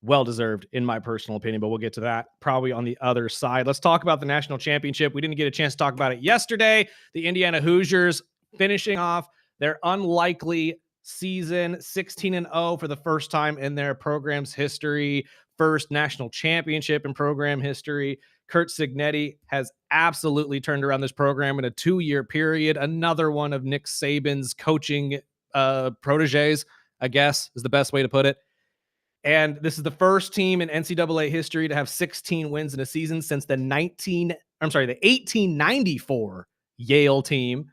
Well deserved, in my personal opinion, but we'll get to that probably on the other side. Let's talk about the national championship. We didn't get a chance to talk about it yesterday. The Indiana Hoosiers finishing off their unlikely season, 16-0 for the first time in their program's history, first national championship in program history. Curt Cignetti has absolutely turned around this program in a 2-year period. Another one of Nick Saban's coaching proteges, I guess, is the best way to put it. And this is the first team in NCAA history to have 16 wins in a season since the 1894 Yale team.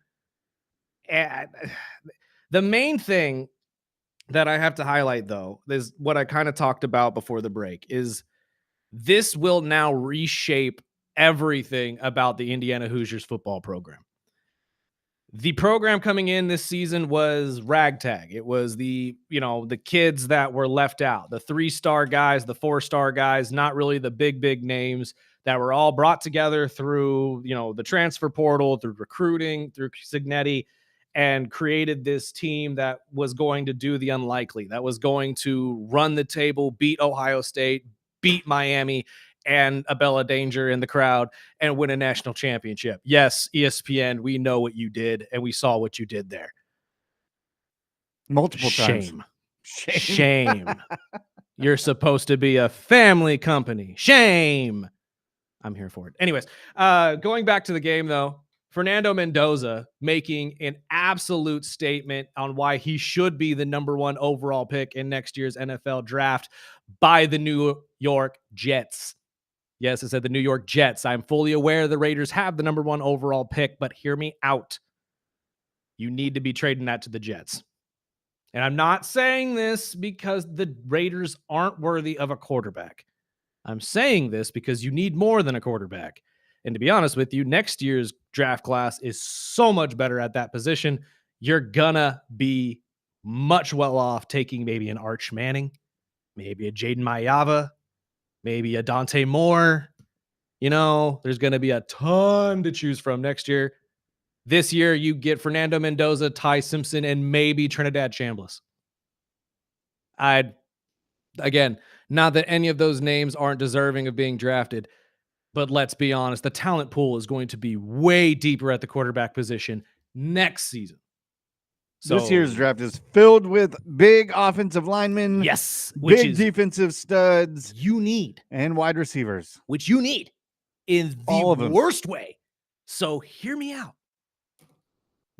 And the main thing that I have to highlight, though, is what I kind of talked about before the break, is this will now reshape everything about the Indiana Hoosiers football program. The program coming in this season was ragtag. It was the kids that were left out, the 3-star guys, the 4-star guys, not really the big names that were all brought together through, the transfer portal, through recruiting, through Cignetti, and created this team that was going to do the unlikely, that was going to run the table, beat Ohio State, beat Miami, and Abella Danger in the crowd, and win a national championship. Yes, ESPN, we know what you did, and we saw what you did there. Multiple times. Shame. You're supposed to be a family company. Shame. I'm here for it. Anyways, going back to the game, though, Fernando Mendoza making an absolute statement on why he should be the number 1 overall pick in next year's NFL draft by the New York Jets. Yes, I said the New York Jets. I'm fully aware the Raiders have the number 1 overall pick, but hear me out. You need to be trading that to the Jets. And I'm not saying this because the Raiders aren't worthy of a quarterback. I'm saying this because you need more than a quarterback. And to be honest with you, next year's draft class is so much better at that position. You're gonna be much well off taking maybe an Arch Manning, maybe a Jaden Mayava, maybe a Dante Moore. There's going to be a ton to choose from next year. This year, you get Fernando Mendoza, Ty Simpson, and maybe Trinidad Chambliss. Again, not that any of those names aren't deserving of being drafted, but let's be honest, the talent pool is going to be way deeper at the quarterback position next season. So this year's draft is filled with big offensive linemen. Yes. Big defensive studs. You need. And wide receivers. Which you need in the worst way. So hear me out.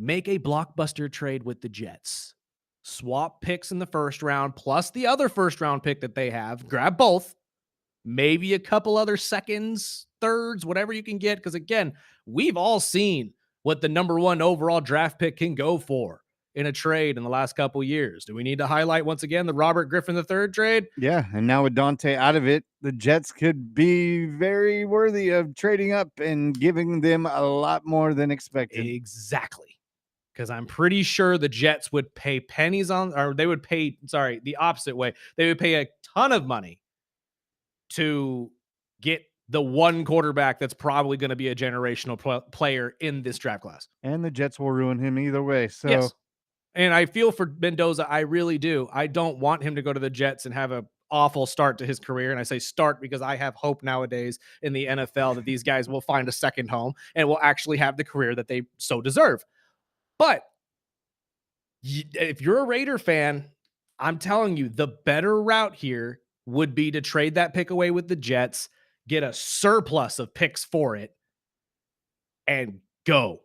Make a blockbuster trade with the Jets. Swap picks in the first round plus the other first round pick that they have. Grab both. Maybe a couple other seconds, thirds, whatever you can get. Because again, we've all seen what the number 1 overall draft pick can go for in a trade in the last couple years. Do we need to highlight once again the Robert Griffin III trade? Yeah, and now with Dante out of it, the Jets could be very worthy of trading up and giving them a lot more than expected. Exactly. Because I'm pretty sure the Jets would pay pennies on, or they would pay, the opposite way. They would pay a ton of money to get the one quarterback that's probably going to be a generational player in this draft class. And the Jets will ruin him either way. So. Yes. And I feel for Mendoza. I really do. I don't want him to go to the Jets and have an awful start to his career. And I say start because I have hope nowadays in the NFL that these guys will find a second home and will actually have the career that they so deserve. But if you're a Raider fan, I'm telling you, the better route here would be to trade that pick away with the Jets, get a surplus of picks for it, and go.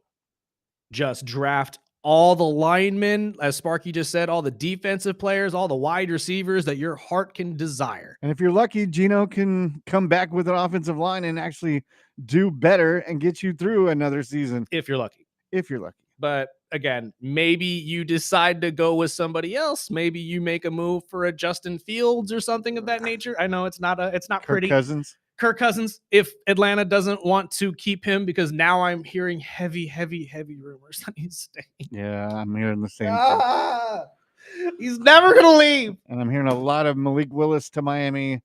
Just draft all the linemen, as Sparky just said, all the defensive players, all the wide receivers that your heart can desire. And if you're lucky, Gino can come back with an offensive line and actually do better and get you through another season. If you're lucky. If you're lucky. But again, maybe you decide to go with somebody else. Maybe you make a move for a Justin Fields or something of that nature. I know it's not pretty. Kirk Cousins, if Atlanta doesn't want to keep him, because now I'm hearing heavy rumors that he's staying. Yeah, I'm hearing the same thing. He's never going to leave. And I'm hearing a lot of Malik Willis to Miami.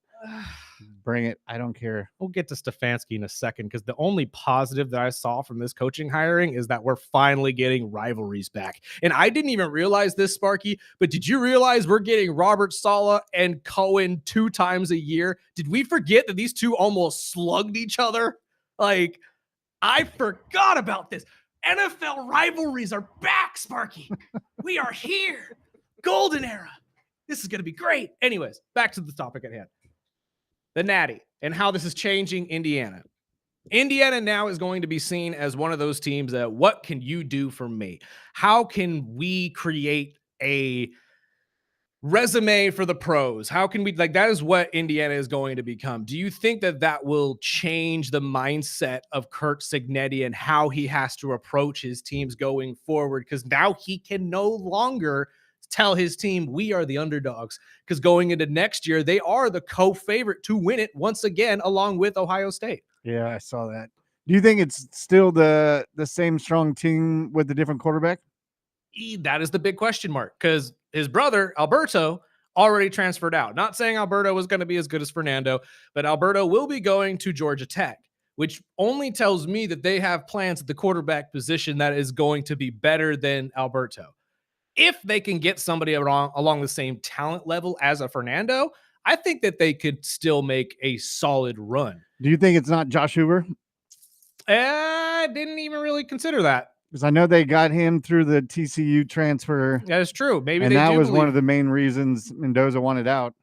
Bring it. I don't care. We'll get to Stefanski in a second because the only positive that I saw from this coaching hiring is that we're finally getting rivalries back. And I didn't even realize this, Sparky, but did you realize we're getting Robert Saleh and Cohen 2 times a year? Did we forget that these two almost slugged each other? Like, I forgot about this. NFL rivalries are back, Sparky. We are here. Golden era. This is going to be great. Anyways, back to the topic at hand. The Natty and how this is changing Indiana. Indiana now is going to be seen as one of those teams that, what can you do for me? How can we create a resume for the pros? How can we, like, that is what Indiana is going to become. Do you think that that will change the mindset of Curt Cignetti and how he has to approach his teams going forward? Because now he can no longer tell his team we are the underdogs, because going into next year, they are the co-favorite to win it once again, along with Ohio State. Yeah, I saw that. Do you think it's still the same strong team with a different quarterback? That is the big question mark, because his brother, Alberto, already transferred out. Not saying Alberto was going to be as good as Fernando, but Alberto will be going to Georgia Tech, which only tells me that they have plans at the quarterback position that is going to be better than Alberto. If they can get somebody along the same talent level as a Fernando, I think that they could still make a solid run. Do you think it's not Josh Hoover? I didn't even really consider that. Because I know they got him through the TCU transfer. That is true. Maybe and they that do was believe. one of the main reasons Mendoza wanted out.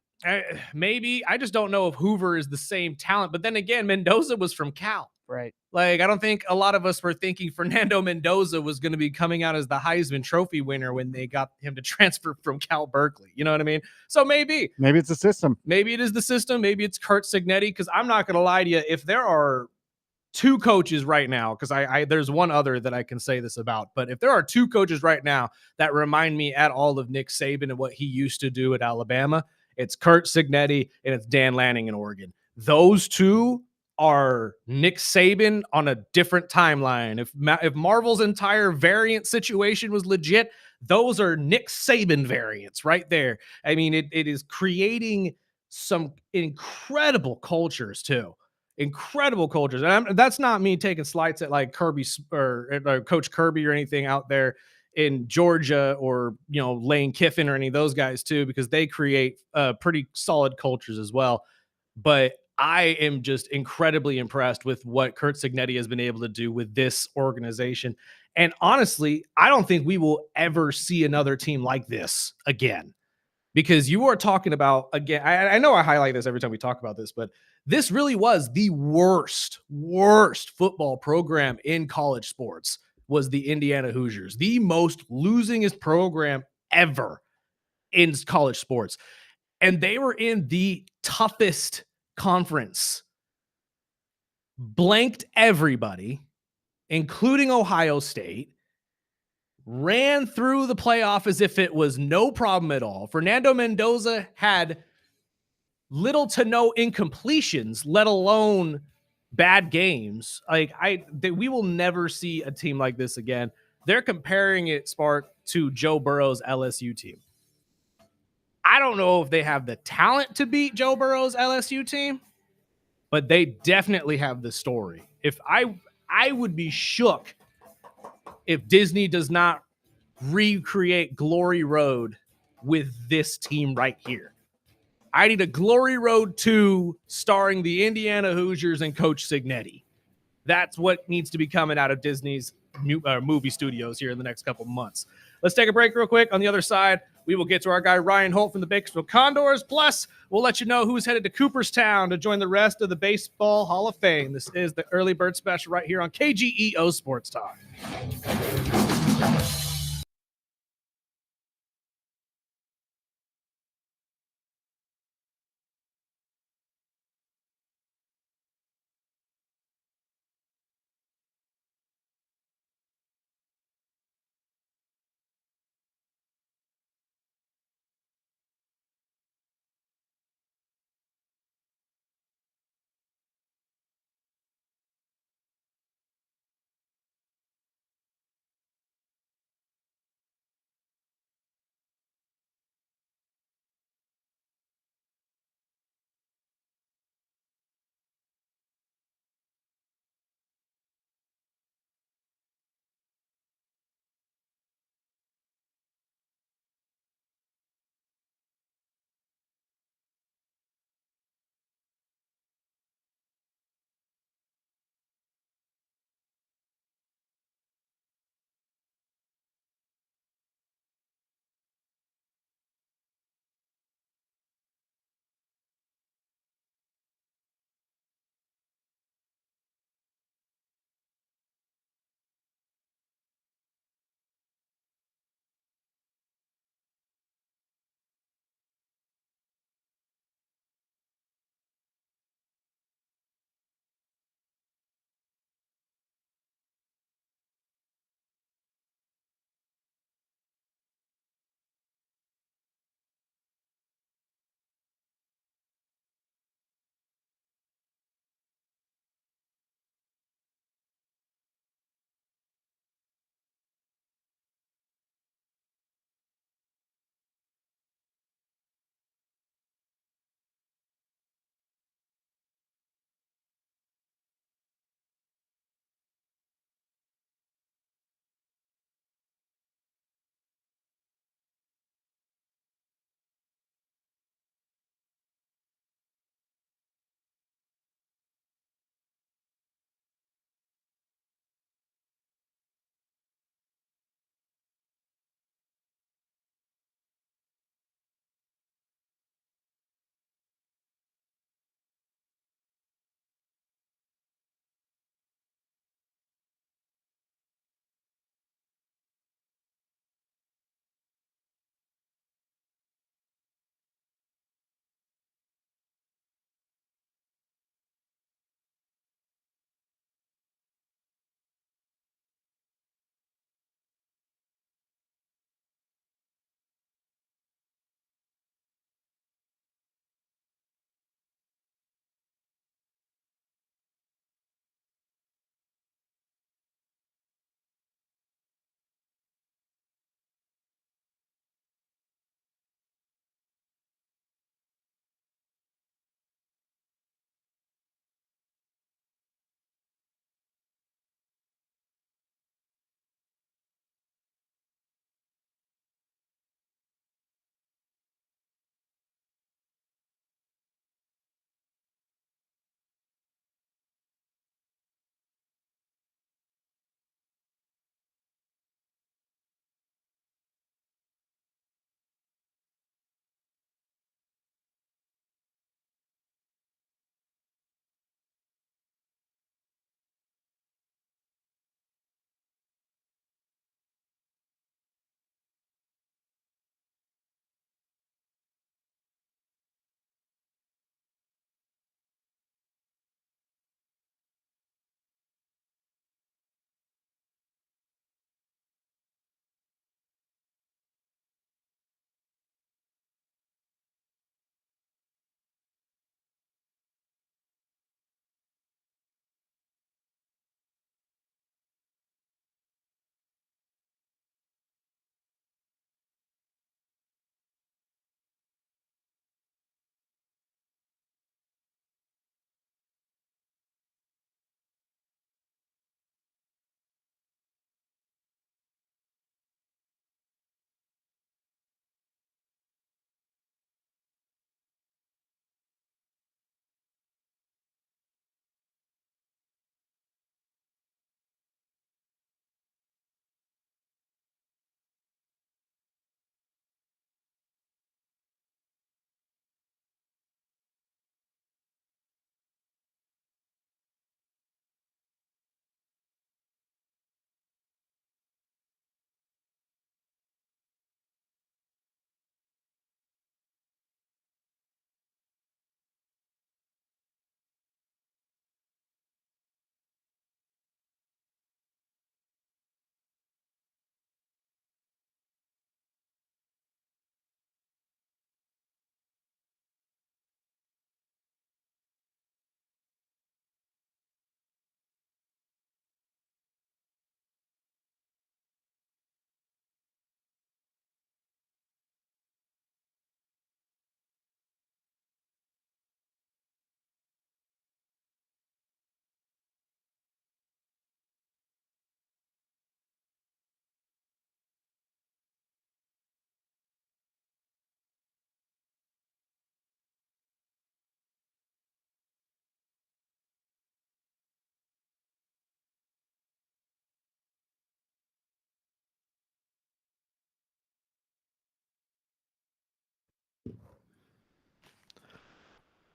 Maybe. I just don't know if Hoover is the same talent. But then again, Mendoza was from Cal. Right. Like, I don't think a lot of us were thinking Fernando Mendoza was going to be coming out as the Heisman Trophy winner when they got him to transfer from Cal Berkeley. You know what I mean? So maybe it's the system. Maybe it is the system. Maybe it's Curt Cignetti. Because I'm not going to lie to you. If there are 2 coaches right now, because I there's one other that I can say this about, but if there are 2 coaches right now that remind me at all of Nick Saban and what he used to do at Alabama, it's Curt Cignetti and it's Dan Lanning in Oregon. Those 2 are Nick Saban on a different timeline. If Marvel's entire variant situation was legit, those are Nick Saban variants right there. I mean, it is creating some incredible cultures too. Incredible cultures. And that's not me taking slights at like Kirby or Coach Kirby or anything out there in Georgia, or, you know, Lane Kiffin or any of those guys too, because they create pretty solid cultures as well. But I am just incredibly impressed with what Curt Cignetti has been able to do with this organization. And honestly, I don't think we will ever see another team like this again, because you are talking about, again, I know I highlight this every time we talk about this, but this really was the worst football program in college sports, was the Indiana Hoosiers, the most losingest program ever in college sports. And they were in the toughest conference, blanked everybody, including Ohio State, ran through the playoff as if it was no problem at all. Fernando Mendoza had little to no incompletions, let alone bad games. Like, we will never see a team like this again. They're comparing it, Spark, to Joe Burrow's LSU team. I don't know if they have the talent to beat Joe Burrow's LSU team, but they definitely have the story. If I would be shook if Disney does not recreate Glory Road with this team right here. I need a Glory Road 2 starring the Indiana Hoosiers and Coach Cignetti. That's what needs to be coming out of Disney's movie studios here in the next couple months. Let's take a break real quick. On the other side, we will get to our guy Ryan Holt from the Bakersfield Condors. Plus, we'll let you know who's headed to Cooperstown to join the rest of the Baseball Hall of Fame. This is the Early Bird Special right here on KGEO Sports Talk.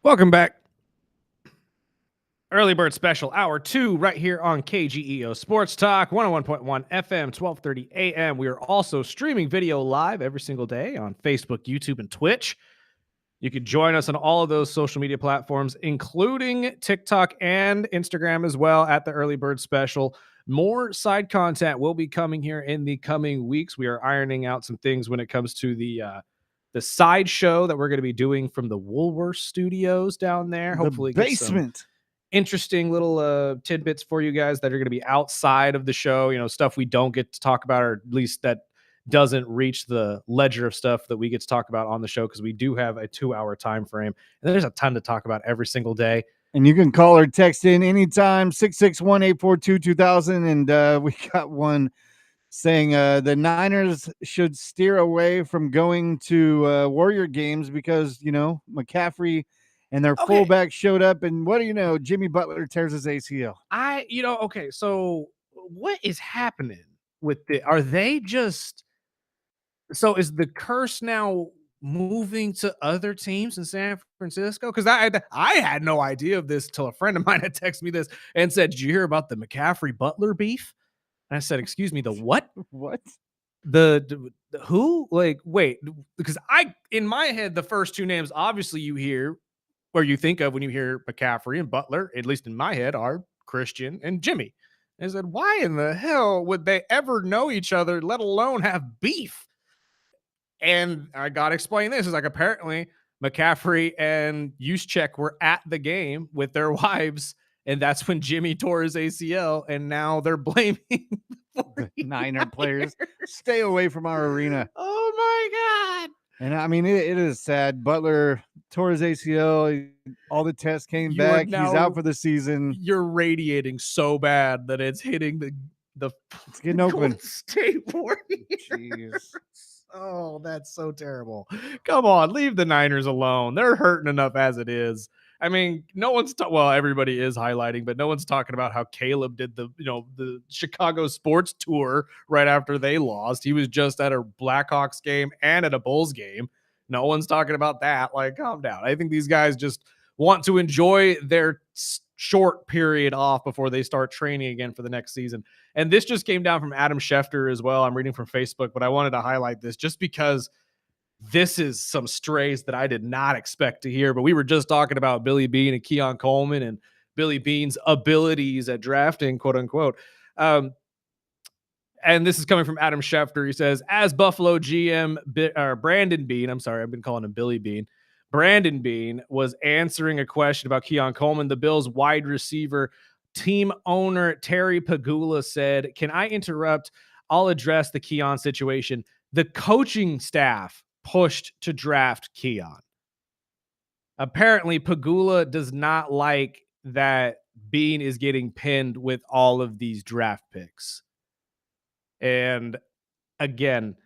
Welcome back. Early Bird Special, Hour 2, right here on KGEO Sports Talk, 101.1 FM, 1230 AM. We are also streaming video live every single day on Facebook, YouTube, and Twitch. You can join us on all of those social media platforms, including TikTok and Instagram as well, at the Early Bird Special. More side content will be coming here in the coming weeks. We are ironing out some things when it comes to the side show that we're going to be doing from the Woolworth Studios down there. Hopefully, the basement. Interesting little tidbits for you guys that are going to be outside of the show, stuff we don't get to talk about, or at least that doesn't reach the ledger of stuff that we get to talk about on the show, because we do have a 2-hour time frame and there's a ton to talk about every single day. And you can call or text in anytime, 661-842-2000. And we got one saying the Niners should steer away from going to Warrior games because, McCaffrey and their fullback showed up, and what do you know? Jimmy Butler tears his ACL. Okay, so what is happening with are they just, so is the curse now moving to other teams in San Francisco? Because I had no idea of this till a friend of mine had texted me this and said, "Did you hear about the McCaffrey Butler beef?" And I said, "Excuse me, the what? What? The who? Like, wait, because in my head, the first two names obviously you hear, or you think of when you hear McCaffrey and Butler, at least in my head, are Christian and Jimmy." And I said, why in the hell would they ever know each other, let alone have beef? And I got to explain this. Is like, apparently McCaffrey and Juszczyk were at the game with their wives, and that's when Jimmy tore his ACL, and now they're blaming the Niner players. Stay away from our arena. Oh my God. And I mean, it is sad. Butler tore his ACL. All the tests came back. He's out for the season. You're radiating so bad that it's hitting the it's getting open. State Warriors. Jeez. Oh, that's so terrible. Come on, leave the Niners alone. They're hurting enough as it is. I mean, no one's everybody is highlighting, but no one's talking about how Caleb did the Chicago sports tour right after they lost. He was just at a Blackhawks game and at a Bulls game. No one's talking about that. Like, calm down. I think these guys just want to enjoy their short period off before they start training again for the next season. And this just came down from Adam Schefter as well. I'm reading from Facebook, but I wanted to highlight this just because this is some strays that I did not expect to hear. But we were just talking about Billy Beane and Keon Coleman and Billy Beane's abilities at drafting, quote unquote. And this is coming from Adam Schefter. He says, as Buffalo GM Brandon Beane, I'm sorry, I've been calling him Billy Beane. Brandon Beane was answering a question about Keon Coleman, the Bills wide receiver. Team owner Terry Pagula said, "Can I interrupt? I'll address the Keon situation. The coaching staff pushed to draft Keon." Apparently, Pagula does not like that Beane is getting pinned with all of these draft picks. And again,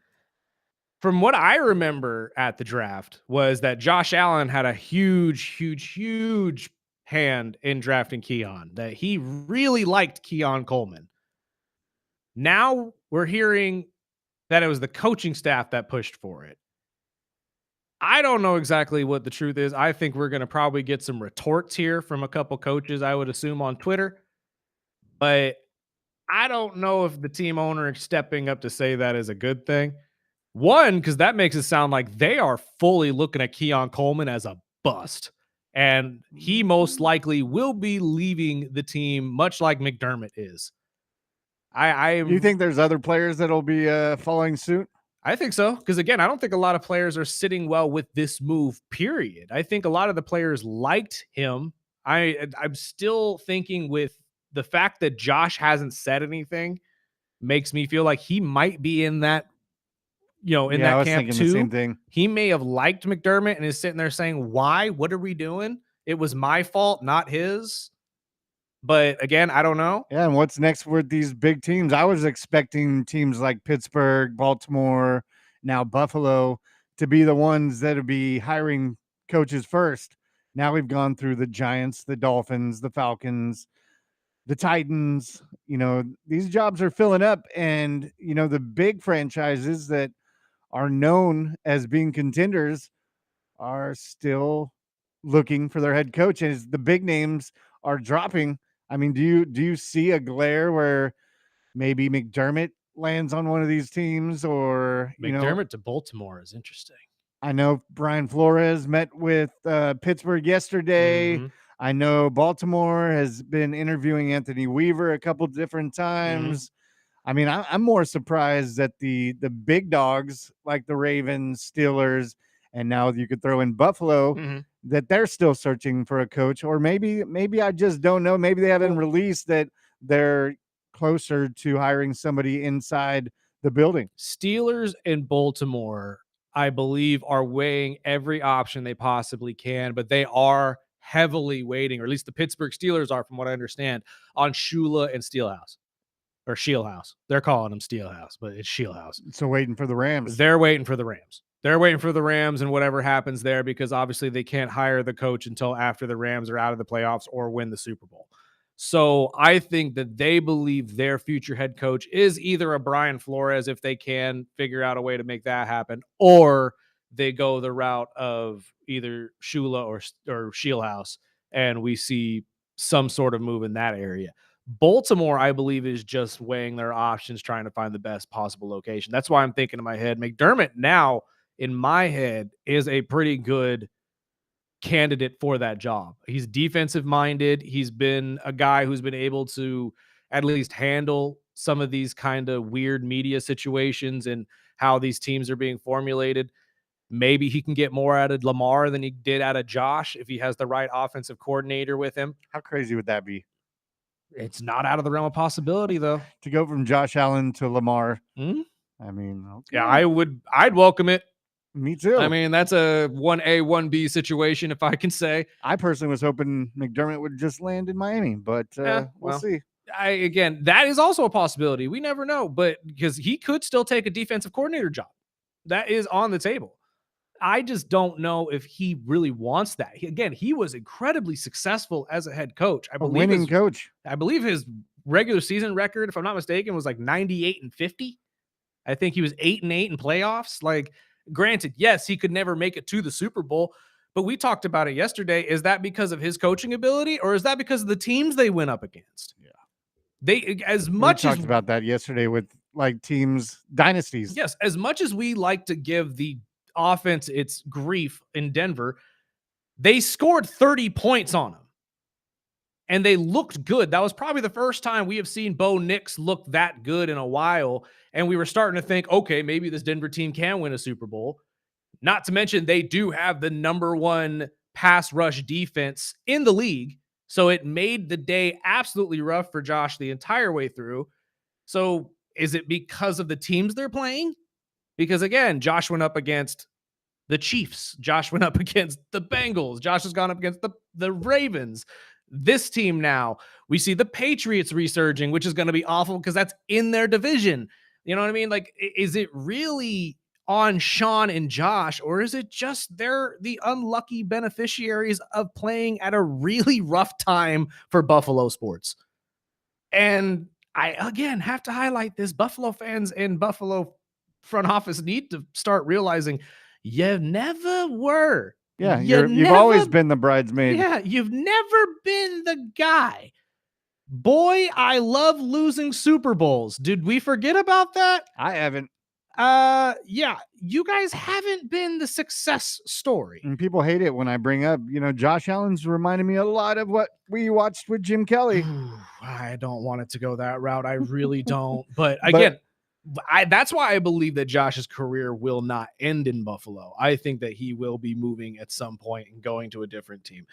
from what I remember at the draft was that Josh Allen had a huge hand in drafting Keon, that he really liked Keon Coleman. Now we're hearing that it was the coaching staff that pushed for it. I don't know exactly what the truth is. I think we're going to probably get some retorts here from a couple coaches, I would assume, on Twitter. But I don't know if the team owner is stepping up to say that is a good thing. One, because that makes it sound like they are fully looking at Keon Coleman as a bust. And he most likely will be leaving the team, much like McDermott is. You think there's other players that'll be following suit? I think so. Because again, I don't think a lot of players are sitting well with this move, period. I think a lot of the players liked him. I'm still thinking with the fact that Josh hasn't said anything makes me feel like he might be in that, that camp too. The same thing. He may have liked McDermott and is sitting there saying, why? What are we doing? It was my fault, not his. But again, I don't know. Yeah, and what's next with these big teams? I was expecting teams like Pittsburgh, Baltimore, now Buffalo to be the ones that would be hiring coaches first. Now we've gone through the Giants, the Dolphins, the Falcons, the Titans. These jobs are filling up, and the big franchises that are known as being contenders are still looking for their head coach, and as the big names are dropping. I mean, do you see a glare where maybe McDermott lands on one of these teams, or McDermott to Baltimore is interesting. I know Brian Flores met with Pittsburgh yesterday. Mhm. I know Baltimore has been interviewing Anthony Weaver a couple different times. I mean, I'm more surprised that the big dogs like the Ravens, Steelers, and now you could throw in Buffalo, that they're still searching for a coach. Or maybe I just don't know. Maybe they haven't released that they're closer to hiring somebody inside the building. Steelers and Baltimore, I believe, are weighing every option they possibly can, but they are heavily waiting, or at least the Pittsburgh Steelers are, from what I understand, on Shula and Steelhouse. Or Shieldhouse. They're calling them Steelhouse, but it's Shieldhouse. So waiting for the Rams. They're waiting for the Rams. They're waiting for the Rams and whatever happens there, because obviously they can't hire the coach until after the Rams are out of the playoffs or win the Super Bowl. So I think that they believe their future head coach is either a Brian Flores, if they can figure out a way to make that happen, or they go the route of either Shula or Shieldhouse, and we see some sort of move in that area. Baltimore, I believe, is just weighing their options, trying to find the best possible location. That's why I'm thinking in my head, McDermott now, in my head, is a pretty good candidate for that job. He's defensive minded. He's been a guy who's been able to at least handle some of these kind of weird media situations and how these teams are being formulated. Maybe he can get more out of Lamar than he did out of Josh if he has the right offensive coordinator with him. How crazy would that be? It's not out of the realm of possibility, though. To go from Josh Allen to Lamar. Mhm. I mean, okay. Yeah, I'd welcome it. Me too. I mean, that's a 1A, 1B situation, if I can say. I personally was hoping McDermott would just land in Miami, but we'll see. Again, that is also a possibility. We never know, but because he could still take a defensive coordinator job. That is on the table. I just don't know if he really wants that. He was incredibly successful as a head coach. A winning coach. I believe his regular season record, if I'm not mistaken, was like 98-50. I think he was 8-8 in playoffs. Like, granted, yes, he could never make it to the Super Bowl, but we talked about it yesterday. Is that because of his coaching ability, or is that because of the teams they went up against? Yeah. We talked about that yesterday with like teams, dynasties. Yes, as much as we like to give the offense its grief in Denver, they scored 30 points on them. And they looked good. That was probably the first time we have seen Bo Nix look that good in a while. And we were starting to think, okay, maybe this Denver team can win a Super Bowl. Not to mention they do have the number one pass rush defense in the league. So it made the day absolutely rough for Josh the entire way through. So is it because of the teams they're playing? Because again, Josh went up against the Chiefs. Josh went up against the Bengals. Josh has gone up against the Ravens. This team now, we see the Patriots resurging, which is going to be awful because that's in their division. You know what I mean? Like, is it really on Sean and Josh, or is it just they're the unlucky beneficiaries of playing at a really rough time for Buffalo sports? And I, again, have to highlight this. Buffalo fans and Buffalo front office need to start realizing you never were. Yeah, you've always been the bridesmaid. Yeah, you've never been the guy. Boy, I love losing Super Bowls. Did we forget about that? I haven't. Yeah, you guys haven't been the success story. And people hate it when I bring up, Josh Allen's reminded me a lot of what we watched with Jim Kelly. I don't want it to go that route. I really don't. But again, that's why I believe that Josh's career will not end in Buffalo. I think that he will be moving at some point and going to a different team.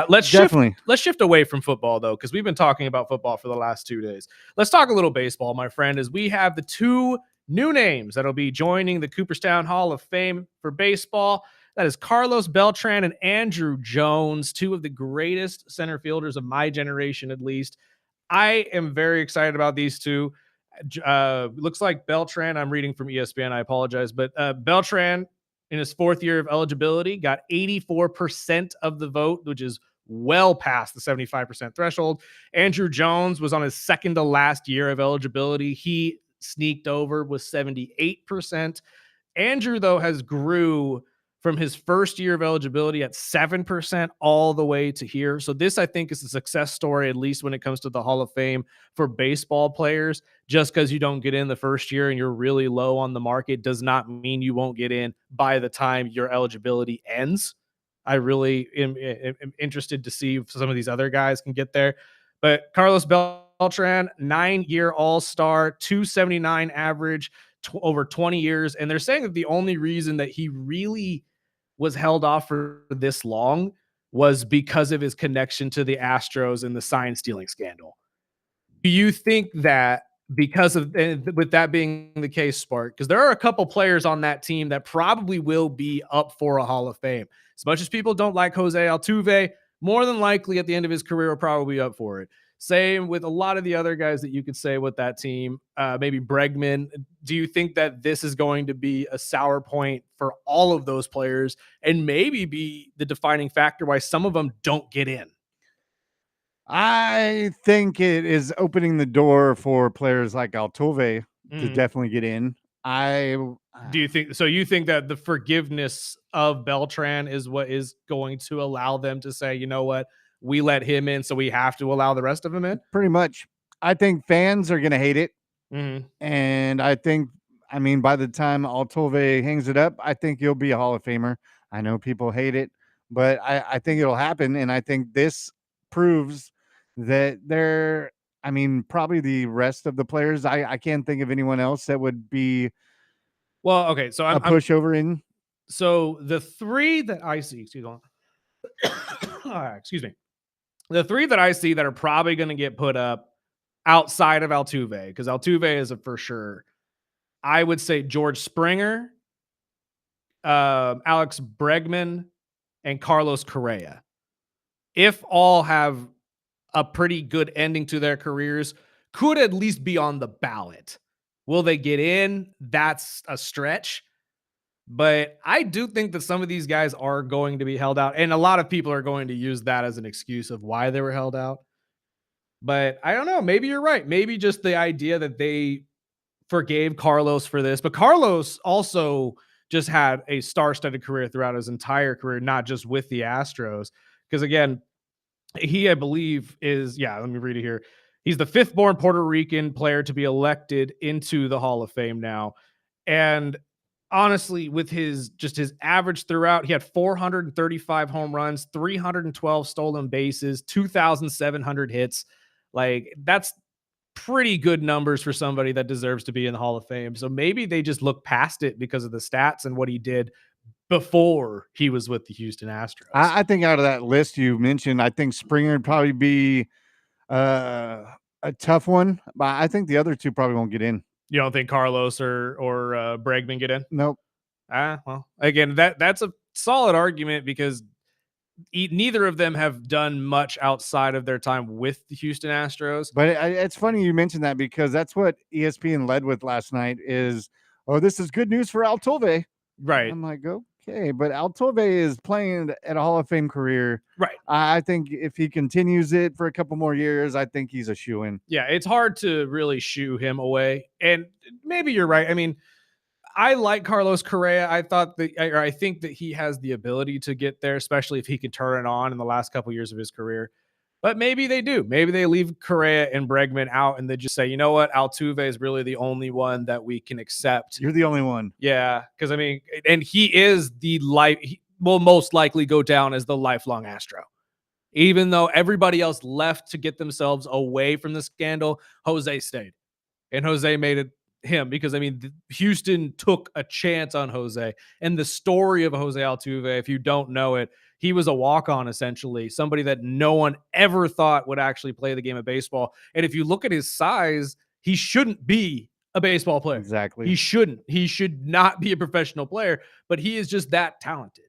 Let's shift away from football, though, because we've been talking about football for the last 2 days. Let's talk a little baseball, my friend, as we have the two new names that'll be joining the Cooperstown Hall of Fame for baseball. That is Carlos Beltran and Andrew Jones, two of the greatest center fielders of my generation, at least. I am very excited about these two. Looks like Beltran, I'm reading from ESPN, I apologize, but Beltran in his 4th year of eligibility got 84% of the vote, which is well past the 75% threshold. Andrew Jones was on his second to last year of eligibility. He sneaked over with 78%. Andrew, though, has grew from his first year of eligibility at 7% all the way to here. So this, I think, is a success story, at least when it comes to the Hall of Fame for baseball players. Just because you don't get in the first year and you're really low on the market does not mean you won't get in by the time your eligibility ends. I really am interested to see if some of these other guys can get there. But Carlos Beltran, 9-year All-Star, 279 average, over 20 years. And they're saying that the only reason that he really was held off for this long was because of his connection to the Astros and the sign stealing scandal. Do you think that because of, with that being the case, Spark, because there are a couple players on that team that probably will be up for a Hall of Fame. As much as people don't like Jose Altuve, more than likely at the end of his career will probably be up for it. Same with a lot of the other guys that you could say with that team, maybe Bregman. Do you think that this is going to be a sour point for all of those players and maybe be the defining factor why some of them don't get in? I think it is opening the door for players like Altuve to definitely get in. Do you think so? You think that the forgiveness of Beltran is what is going to allow them to say, you know what, we let him in, so we have to allow the rest of them in? Pretty much. I think fans are going to hate it. Mm-hmm. And I think, I mean, by the time Altuve hangs it up, I think he'll be a Hall of Famer. I know people hate it, but I think it'll happen. And I think this proves that they're, I mean, probably the rest of the players, I can't think of anyone else that would be well, okay. So a pushover in. So the three that I see, excuse me. The three that I see that are probably going to get put up outside of Altuve, because Altuve is a for sure. I would say George Springer, Alex Bregman, and Carlos Correa. If all have a pretty good ending to their careers, could at least be on the ballot. Will they get in? That's a stretch. But I do think that some of these guys are going to be held out. And a lot of people are going to use that as an excuse of why they were held out. But I don't know. Maybe you're right. Maybe just the idea that they forgave Carlos for this. But Carlos also just had a star-studded career throughout his entire career, not just with the Astros. Because again, he, I believe, is, let me read it here. He's the fifth-born Puerto Rican player to be elected into the Hall of Fame now. And honestly, with his average throughout, he had 435 home runs, 312 stolen bases, 2,700 hits. Like, that's pretty good numbers for somebody that deserves to be in the Hall of Fame. So maybe they just look past it because of the stats and what he did before he was with the Houston Astros. I think out of that list you mentioned, I think Springer would probably be a tough one, but I think the other two probably won't get in. You don't think Carlos or Bregman get in? Nope. Well, again, that's a solid argument because neither of them have done much outside of their time with the Houston Astros. But it's funny you mentioned that because that's what ESPN led with last night is, oh, this is good news for Altuve. Right. I'm like, okay, but Altuve is playing at a Hall of Fame career. Right. I think if he continues it for a couple more years, I think he's a shoo-in. Yeah, it's hard to really shoo him away. And maybe you're right. I mean, I like Carlos Correa. I think that he has the ability to get there, especially if he can turn it on in the last couple years of his career. But maybe they do. Maybe they leave Correa and Bregman out and they just say, you know what? Altuve is really the only one that we can accept. You're the only one. Yeah. Because, I mean, and he is he will most likely go down as the lifelong Astro. Even though everybody else left to get themselves away from the scandal, Jose stayed. And Jose made it him because, I mean, Houston took a chance on Jose. And the story of Jose Altuve, if you don't know it, he was a walk-on, essentially, somebody that no one ever thought would actually play the game of baseball. And if you look at his size, he shouldn't be a baseball player. Exactly. He shouldn't. He should not be a professional player, but he is just that talented.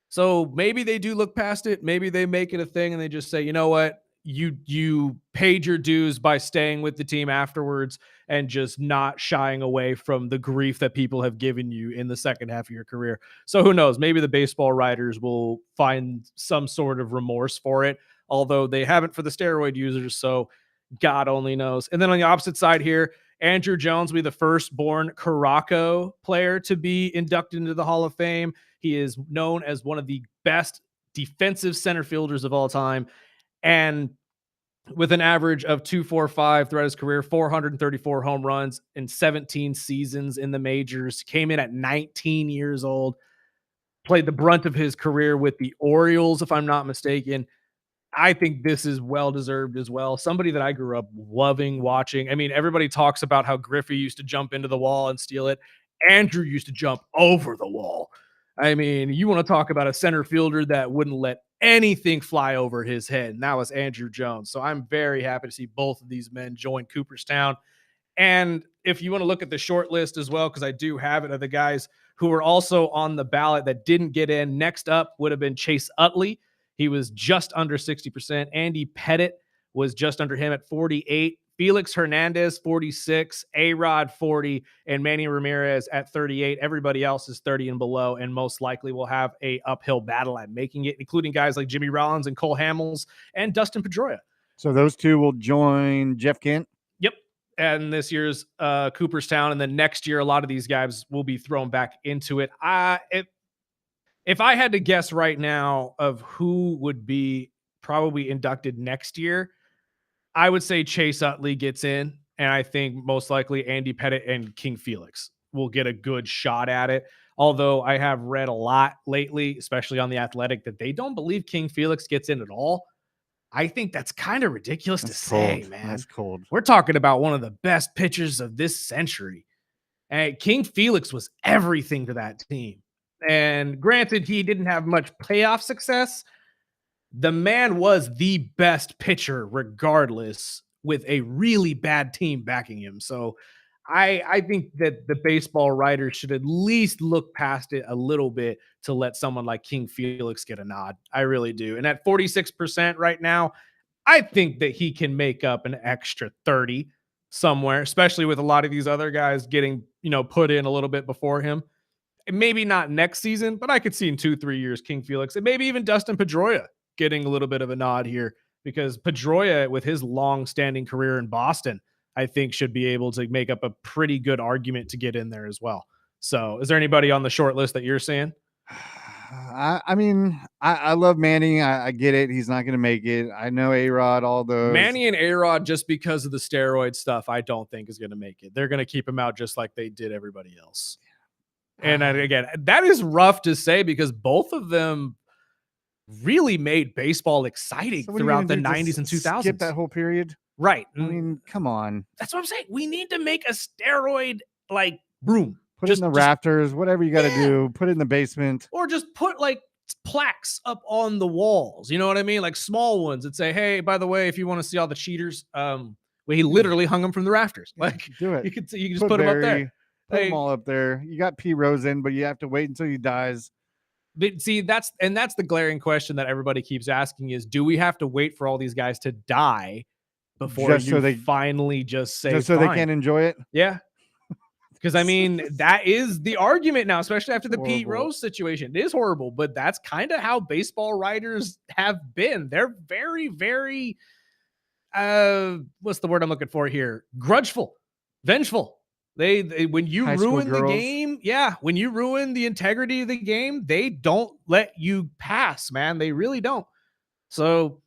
So maybe they do look past it. Maybe they make it a thing and they just say, you know what? You paid your dues by staying with the team afterwards and just not shying away from the grief that people have given you in the second half of your career. So who knows? Maybe the baseball writers will find some sort of remorse for it, although they haven't for the steroid users. So God only knows. And then on the opposite side here, Andrew Jones will be the firstborn Caraco player to be inducted into the Hall of Fame. He is known as one of the best defensive center fielders of all time. And with an average of 245 throughout his career, 434 home runs in 17 seasons in the majors, came in at 19 years old, played the brunt of his career with the Orioles, if I'm not mistaken. I think this is well-deserved as well. Somebody that I grew up loving watching. I mean, everybody talks about how Griffey used to jump into the wall and steal it. Andrew used to jump over the wall. I mean, you want to talk about a center fielder that wouldn't let anything fly over his head, and that was Andrew Jones. So I'm very happy to see both of these men join Cooperstown. And if you want to look at the short list as well, because I do have it, of the guys who were also on the ballot that didn't get in, next up would have been Chase Utley. He was just under 60%. Andy Pettit was just under him at 48. Felix Hernandez, 46. A-Rod, 40. And Manny Ramirez at 38. Everybody else is 30 and below, and most likely will have a uphill battle at making it, including guys like Jimmy Rollins and Cole Hamels and Dustin Pedroia. So those two will join Jeff Kent? Yep. And this year's Cooperstown. And then next year, a lot of these guys will be thrown back into it. If I had to guess right now of who would be probably inducted next year, I would say Chase Utley gets in. And I think most likely Andy Pettit and King Felix will get a good shot at it. Although I have read a lot lately, especially on The Athletic, that they don't believe King Felix gets in at all. I think that's kind of ridiculous to say, man. That's cold. We're talking about one of the best pitchers of this century. And King Felix was everything to that team. And granted, he didn't have much playoff success. The man was the best pitcher regardless, with a really bad team backing him. So I think that the baseball writers should at least look past it a little bit to let someone like King Felix get a nod. I really do. And at 46% right now, I think that he can make up an extra 30 somewhere, especially with a lot of these other guys getting, put in a little bit before him. And maybe not next season, but I could see in 2-3 years, King Felix, and maybe even Dustin Pedroia getting a little bit of a nod here, because Pedroia, with his long-standing career in Boston, I think should be able to make up a pretty good argument to get in there as well. So is there anybody on the short list that you're seeing? I mean, I love Manny. I get it. He's not going to make it. I know A-Rod, all those. Manny and A-Rod, just because of the steroid stuff, I don't think is going to make it. They're going to keep him out just like they did everybody else. And again, that is rough to say because both of them really made baseball exciting throughout the 90s and 2000s. Skip that whole period? Right. I mean, come on. That's what I'm saying. We need to make a steroid room. Put it in the rafters, whatever you got to do. Put it in the basement. Or just put plaques up on the walls. You know what I mean? Like small ones that say, hey, by the way, if you want to see all the cheaters, he literally hung them from the rafters. Do it. You can just put them up there. Put them all up there. You got P. Rose in, but you have to wait until he dies. But see, that's the glaring question that everybody keeps asking is, do we have to wait for all these guys to die before they finally just say, just so fine? They can't enjoy it? Yeah. Because, I mean, that is the argument now, especially after the horrible. Pete Rose situation. It is horrible, but that's kind of how baseball writers have been. They're very, very, what's the word I'm looking for here? Grudgeful, vengeful. They when you ruin the game, when you ruin the integrity of the game, they don't let you pass, man. They really don't. So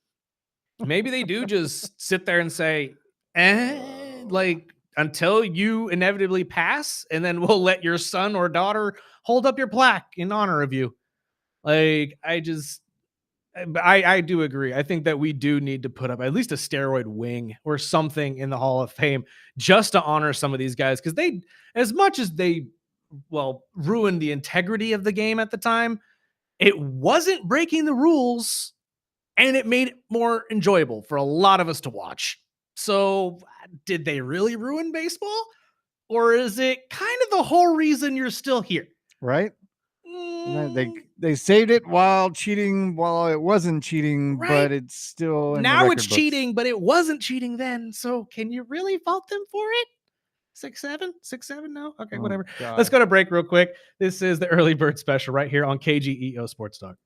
maybe they do just sit there and say, until you inevitably pass, and then we'll let your son or daughter hold up your plaque in honor of you. I do agree. I think that we do need to put up at least a steroid wing or something in the Hall of Fame just to honor some of these guys, because they, as much as they, ruined the integrity of the game at the time, it wasn't breaking the rules, and it made it more enjoyable for a lot of us to watch. So did they really ruin baseball? Or is it kind of the whole reason you're still here? Right? They saved it while it wasn't cheating, right. But it's still in now the it's books. Cheating, but it wasn't cheating then. So can you really fault them for it? 6-7? 6-7? No? Okay, whatever. God. Let's go to break real quick. This is the Early Bird Special right here on KGEO Sports Talk.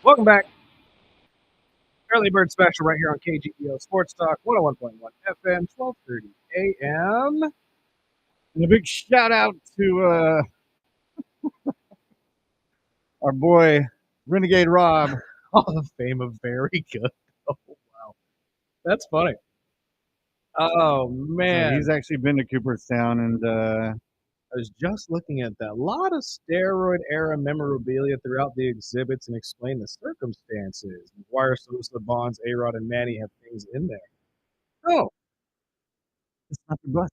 Welcome back. Early Bird Special right here on KGEO Sports Talk 101.1 FM, 12:30 a.m. And a big shout out to our boy Renegade Rob. Hall of Fame of very good. Oh, wow. That's funny. Oh, man. So he's actually been to Cooperstown, and I was just looking at that. A lot of steroid era memorabilia throughout the exhibits and explain the circumstances. McGuire, Sosa, Bonds, A-Rod, and Manny have things in there. Oh, it's not the bus.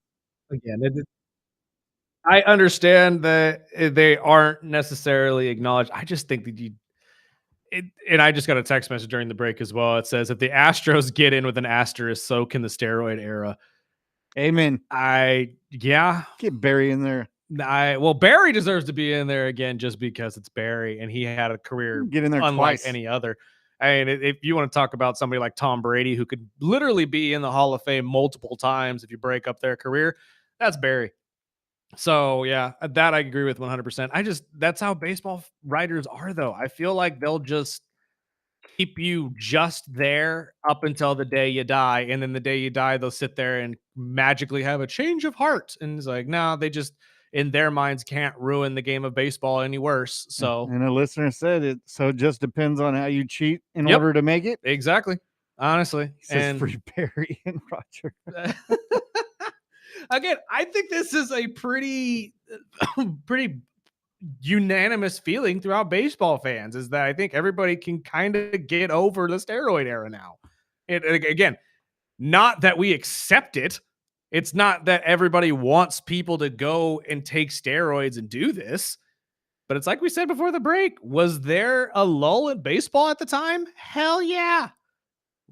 again, I understand that they aren't necessarily acknowledged. I just think that and I just got a text message during the break as well. It says if the Astros get in with an asterisk, so can the steroid era. Amen. Get Barry in there. Well, Barry deserves to be in there again just because it's Barry and he had a career Get in there unlike twice. any other. I mean, if you want to talk about somebody like Tom Brady who could literally be in the Hall of Fame multiple times if you break up their career, that's Barry. So yeah, that I agree with 100%. That's how baseball writers are though. I feel like they'll just keep you just there up until the day you die. And then the day you die, they'll sit there and magically have a change of heart. And it's like, no, they just in their minds can't ruin the game of baseball any worse. So And a listener said it. So it just depends on how you cheat in Yep. order to make it. exactly. Honestly. He says And free Barry and Roger. again, I think this is a pretty unanimous feeling throughout baseball fans is that I think everybody can kind of get over the steroid era now. And again, not that we accept it. It's not that everybody wants people to go and take steroids and do this. But it's like we said before the break. Was there a lull in baseball at the time? Hell yeah.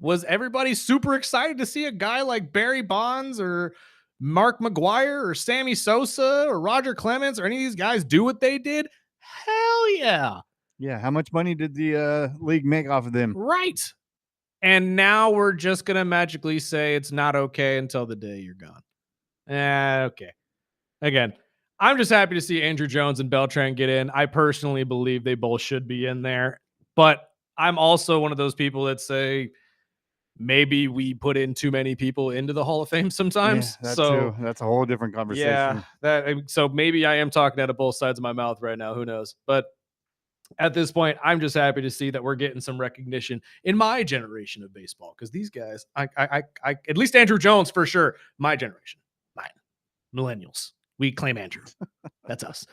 Was everybody super excited to see a guy like Barry Bonds or Mark McGuire or Sammy Sosa or Roger Clemens or any of these guys do what they did? Hell yeah. Yeah. How much money did the league make off of them? Right. And now we're just going to magically say it's not okay until the day you're gone. Okay. Again, I'm just happy to see Andrew Jones and Beltran get in. I personally believe they both should be in there. But I'm also one of those people that say maybe we put in too many people into the Hall of Fame sometimes. Yeah, So that's a whole different conversation. yeah, so maybe I am talking out of both sides of my mouth right now. Who knows? But at this point, I'm just happy to see that we're getting some recognition in my generation of baseball because these guys, I at least Andrew Jones for sure, my generation, mine, millennials, we claim Andrew. That's us.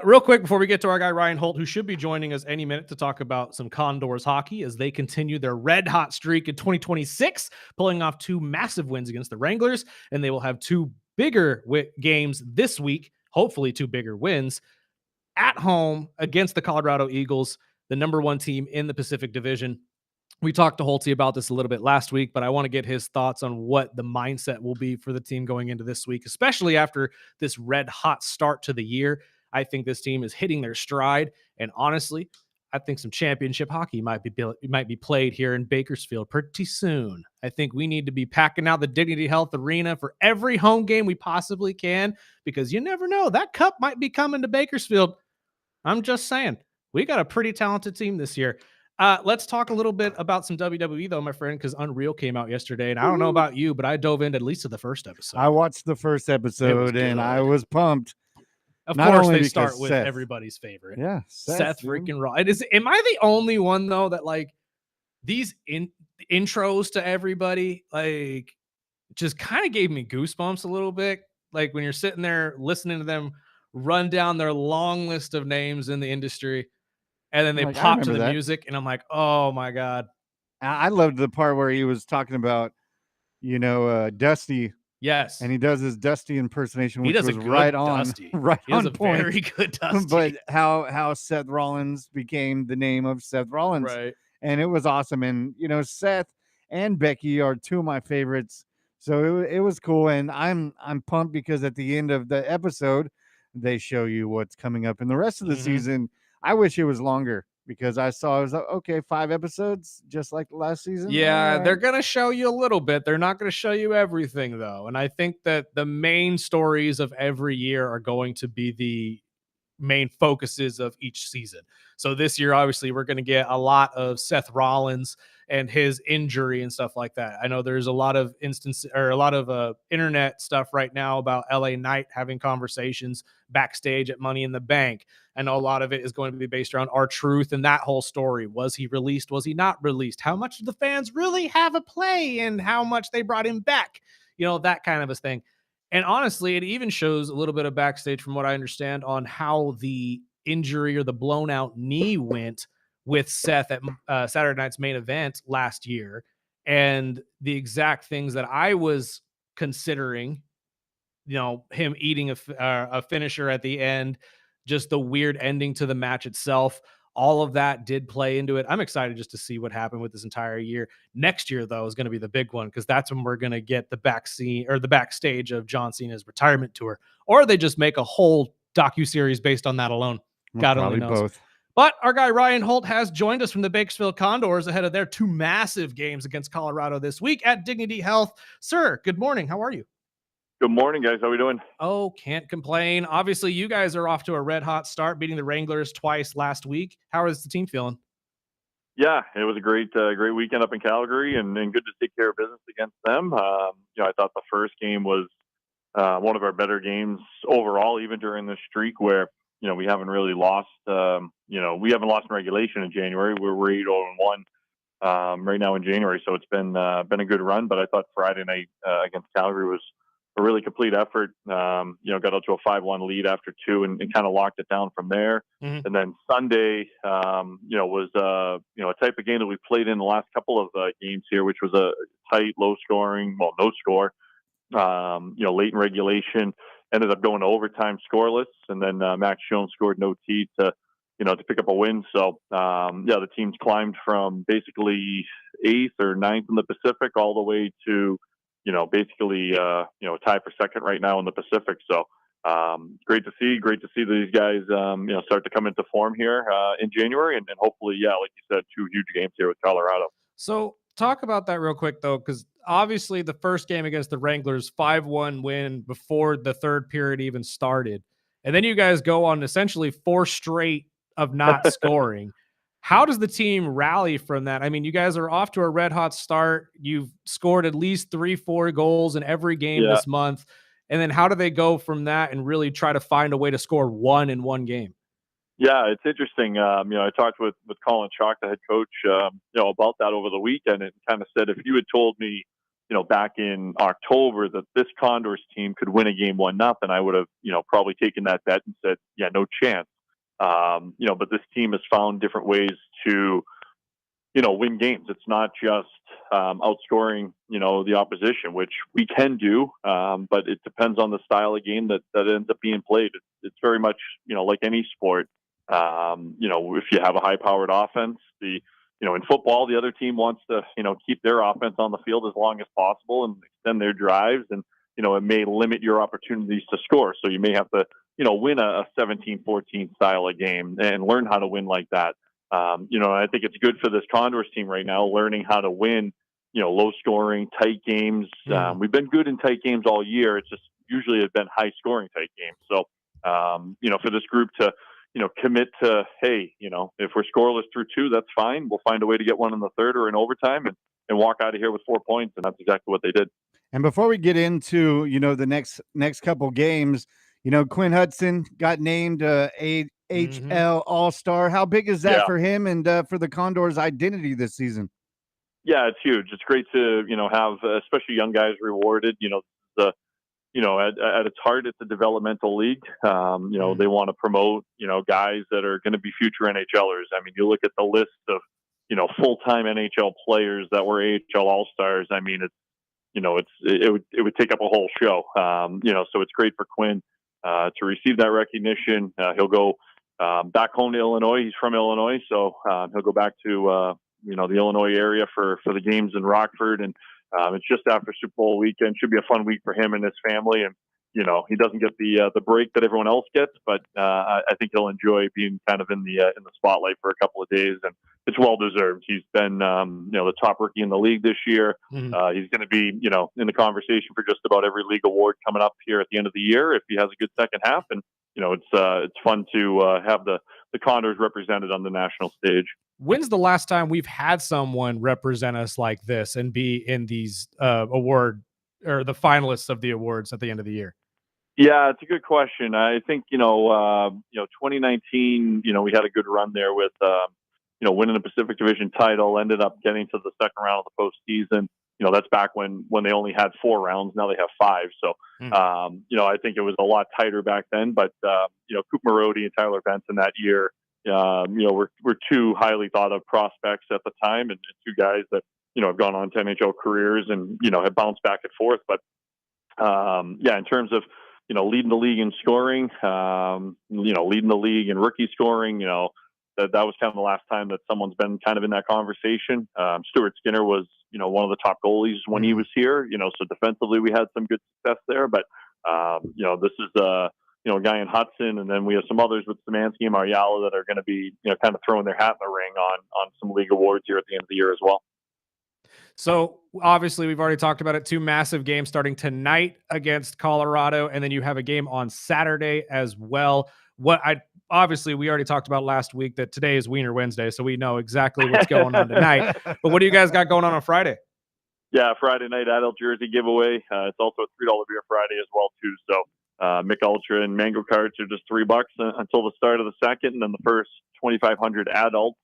Real quick before we get to our guy Ryan Holt, who should be joining us any minute to talk about some Condors hockey as they continue their red hot streak in 2026, pulling off 2 massive wins against the Wranglers, and they will have 2 bigger games this week, hopefully 2 bigger wins at home against the Colorado Eagles, the number 1 team in the Pacific Division. We talked to Holtzy about this a little bit last week, but I want to get his thoughts on what the mindset will be for the team going into this week, especially after this red hot start to the year. I think this team is hitting their stride, and honestly, I think some championship hockey might be played here in Bakersfield pretty soon. I think we need to be packing out the Dignity Health Arena for every home game we possibly can, because you never know, that cup might be coming to Bakersfield. I'm just saying, we got a pretty talented team this year. Let's talk a little bit about some WWE, though, my friend, because Unreal came out yesterday, and I don't know about you, but I dove in at least to the first episode. I watched the first episode, and I was pumped. Of Not course, only they start because with Seth. everybody's favorite. Yeah, Seth dude. freaking Rollins. Am I the only one, though, that, like, these intros to everybody, like, just kind of gave me goosebumps a little bit? Like, when you're sitting there listening to them run down their long list of names in the industry, and then they Like, I pop to remember the that. music, and I'm like, oh, my God. I loved the part where he was talking about, Dusty. Yes. And he does his Dusty impersonation, He which does a was good right on, Dusty. right He does on a point. very good Dusty. But how Seth Rollins became the name of Seth Rollins, Right. and it was awesome. And Seth and Becky are 2 of my favorites, so it was cool. And I'm pumped because at the end of the episode, they show you what's coming up in the rest of the season. I wish it was longer, because I was like, okay, 5 episodes, just like the last season. Yeah, All right. they're going to show you a little bit. They're not going to show you everything, though. And I think that the main stories of every year are going to be the main focuses of each season. So this year, obviously, we're going to get a lot of Seth Rollins and his injury and stuff like that. I know there's a lot of instances or a lot of internet stuff right now about LA Knight having conversations backstage at Money in the Bank. I know a lot of it is going to be based around R-Truth and that whole story. Was he released? Was he not released? How much do the fans really have a play in how much they brought him back? That kind of a thing. And honestly, it even shows a little bit of backstage from what I understand on how the injury or the blown out knee went with Seth at Saturday night's main event last year. And the exact things that I was considering, him eating a finisher at the end, just the weird ending to the match itself. All of that did play into it. I'm excited just to see what happened with this entire year. Next year, though, is going to be the big one because that's when we're going to get the backstage of John Cena's retirement tour, or they just make a whole docuseries based on that alone. Well, God only probably knows. both. But our guy Ryan Holt has joined us from the Bakersfield Condors ahead of their 2 massive games against Colorado this week at Dignity Health. Sir, good morning. How are you? Good morning, guys. How we doing? Oh, can't complain. Obviously, you guys are off to a red-hot start, beating the Wranglers twice last week. How is the team feeling? Yeah, it was a great weekend up in Calgary, and good to take care of business against them. I thought the first game was one of our better games overall, even during this streak where we haven't really lost. We haven't lost in regulation in January. We're 8-0-1 right now in January, so it's been a good run. But I thought Friday night against Calgary was a really complete effort. Got out to a 5-1 lead after 2 and kind of locked it down from there. Mm-hmm. And then Sunday, was a type of game that we played in the last couple of games here, which was a tight, low scoring, no score. Late in regulation, ended up going to overtime scoreless, and then Max Jones scored no T to pick up a win. So the team's climbed from basically 8th or 9th in the Pacific all the way to basically tie for second right now in the Pacific. So great to see these guys start to come into form here in January, and hopefully, like you said, 2 huge games here with Colorado. So talk about that real quick, though, because obviously the first game against the Wranglers, 5-1 win before the third period even started. And then you guys go on essentially 4 straight of not scoring. How does the team rally from that? I mean, you guys are off to a red hot start. You've scored at least 3-4 goals in every game this month. And then how do they go from that and really try to find a way to score 1 in 1 game? Yeah, it's interesting. I talked with Colin Chalk, the head coach, about that over the weekend, and kind of said, if you had told me, back in October that this Condors team could win a game 1-0, I would have, probably taken that bet and said, yeah, no chance. But this team has found different ways to, win games. It's not just outscoring, the opposition, which we can do, but it depends on the style of game that ends up being played. It's very much, like any sport. If you have a high-powered offense, in football, the other team wants to, keep their offense on the field as long as possible and extend their drives, and it may limit your opportunities to score. So you may have to, win a 17-14 style of game and learn how to win like that. I think it's good for this Condors team right now, learning how to win, low-scoring, tight games. We've been good in tight games all year. It's just usually have been high-scoring tight games. So, for this group to, commit to, hey, if we're scoreless through 2, that's fine. We'll find a way to get 1 in the third or in overtime and walk out of here with 4 points. And that's exactly what they did. And before we get into, the next couple games, Quinn Hudson got named AHL All-Star. How big is that for him and for the Condors' identity this season? Yeah, it's huge. It's great to, have especially young guys rewarded. At its heart, it's a developmental league. They want to promote, guys that are going to be future NHLers. I mean, you look at the list of, full-time NHL players that were AHL All-Stars. I mean, it would take up a whole show. So it's great for Quinn to receive that recognition. He'll go back home to Illinois. He's from Illinois, so he'll go back to the Illinois area for the games in Rockford, and it's just after Super Bowl weekend. Should be a fun week for him and his family, and he doesn't get the break that everyone else gets, but I think he'll enjoy being kind of in the spotlight for a couple of days, and it's well deserved. He's been the top rookie in the league this year. He's going to be in the conversation for just about every league award coming up here at the end of the year if he has a good second half, and it's fun to have the Condors represented on the national stage. When's the last time we've had someone represent us like this and be in these award or the finalists of the awards at the end of the year? Yeah, it's a good question. I think 2019. We had a good run there with winning the Pacific Division title. Ended up getting to the second round of the postseason. That's back when they only had 4 rounds. Now they have 5. So I think it was a lot tighter back then. But Coop Marody and Tyler Benson that year, were 2 highly thought of prospects at the time, and 2 guys that have gone on to NHL careers and have bounced back and forth. But in terms of leading the league in scoring, leading the league in rookie scoring, that was kind of the last time that someone's been kind of in that conversation. Stuart Skinner was, one of the top goalies when he was here, so defensively we had some good success there. But, this is a guy in Hudson, and then we have some others with Szymanski and Mariala that are going to be, kind of throwing their hat in the ring on some league awards here at the end of the year as well. So obviously we've already talked about it. 2 massive games starting tonight against Colorado, and then you have a game on Saturday as well. Obviously we already talked about last week that today is Wiener Wednesday, so we know exactly what's going on tonight. But what do you guys got going on Friday? Yeah, Friday night adult jersey giveaway. It's also a $3 beer Friday as well too. So Mick Ultra and Mango cards are just $3 until the start of the second, and then the first 2,500 adults.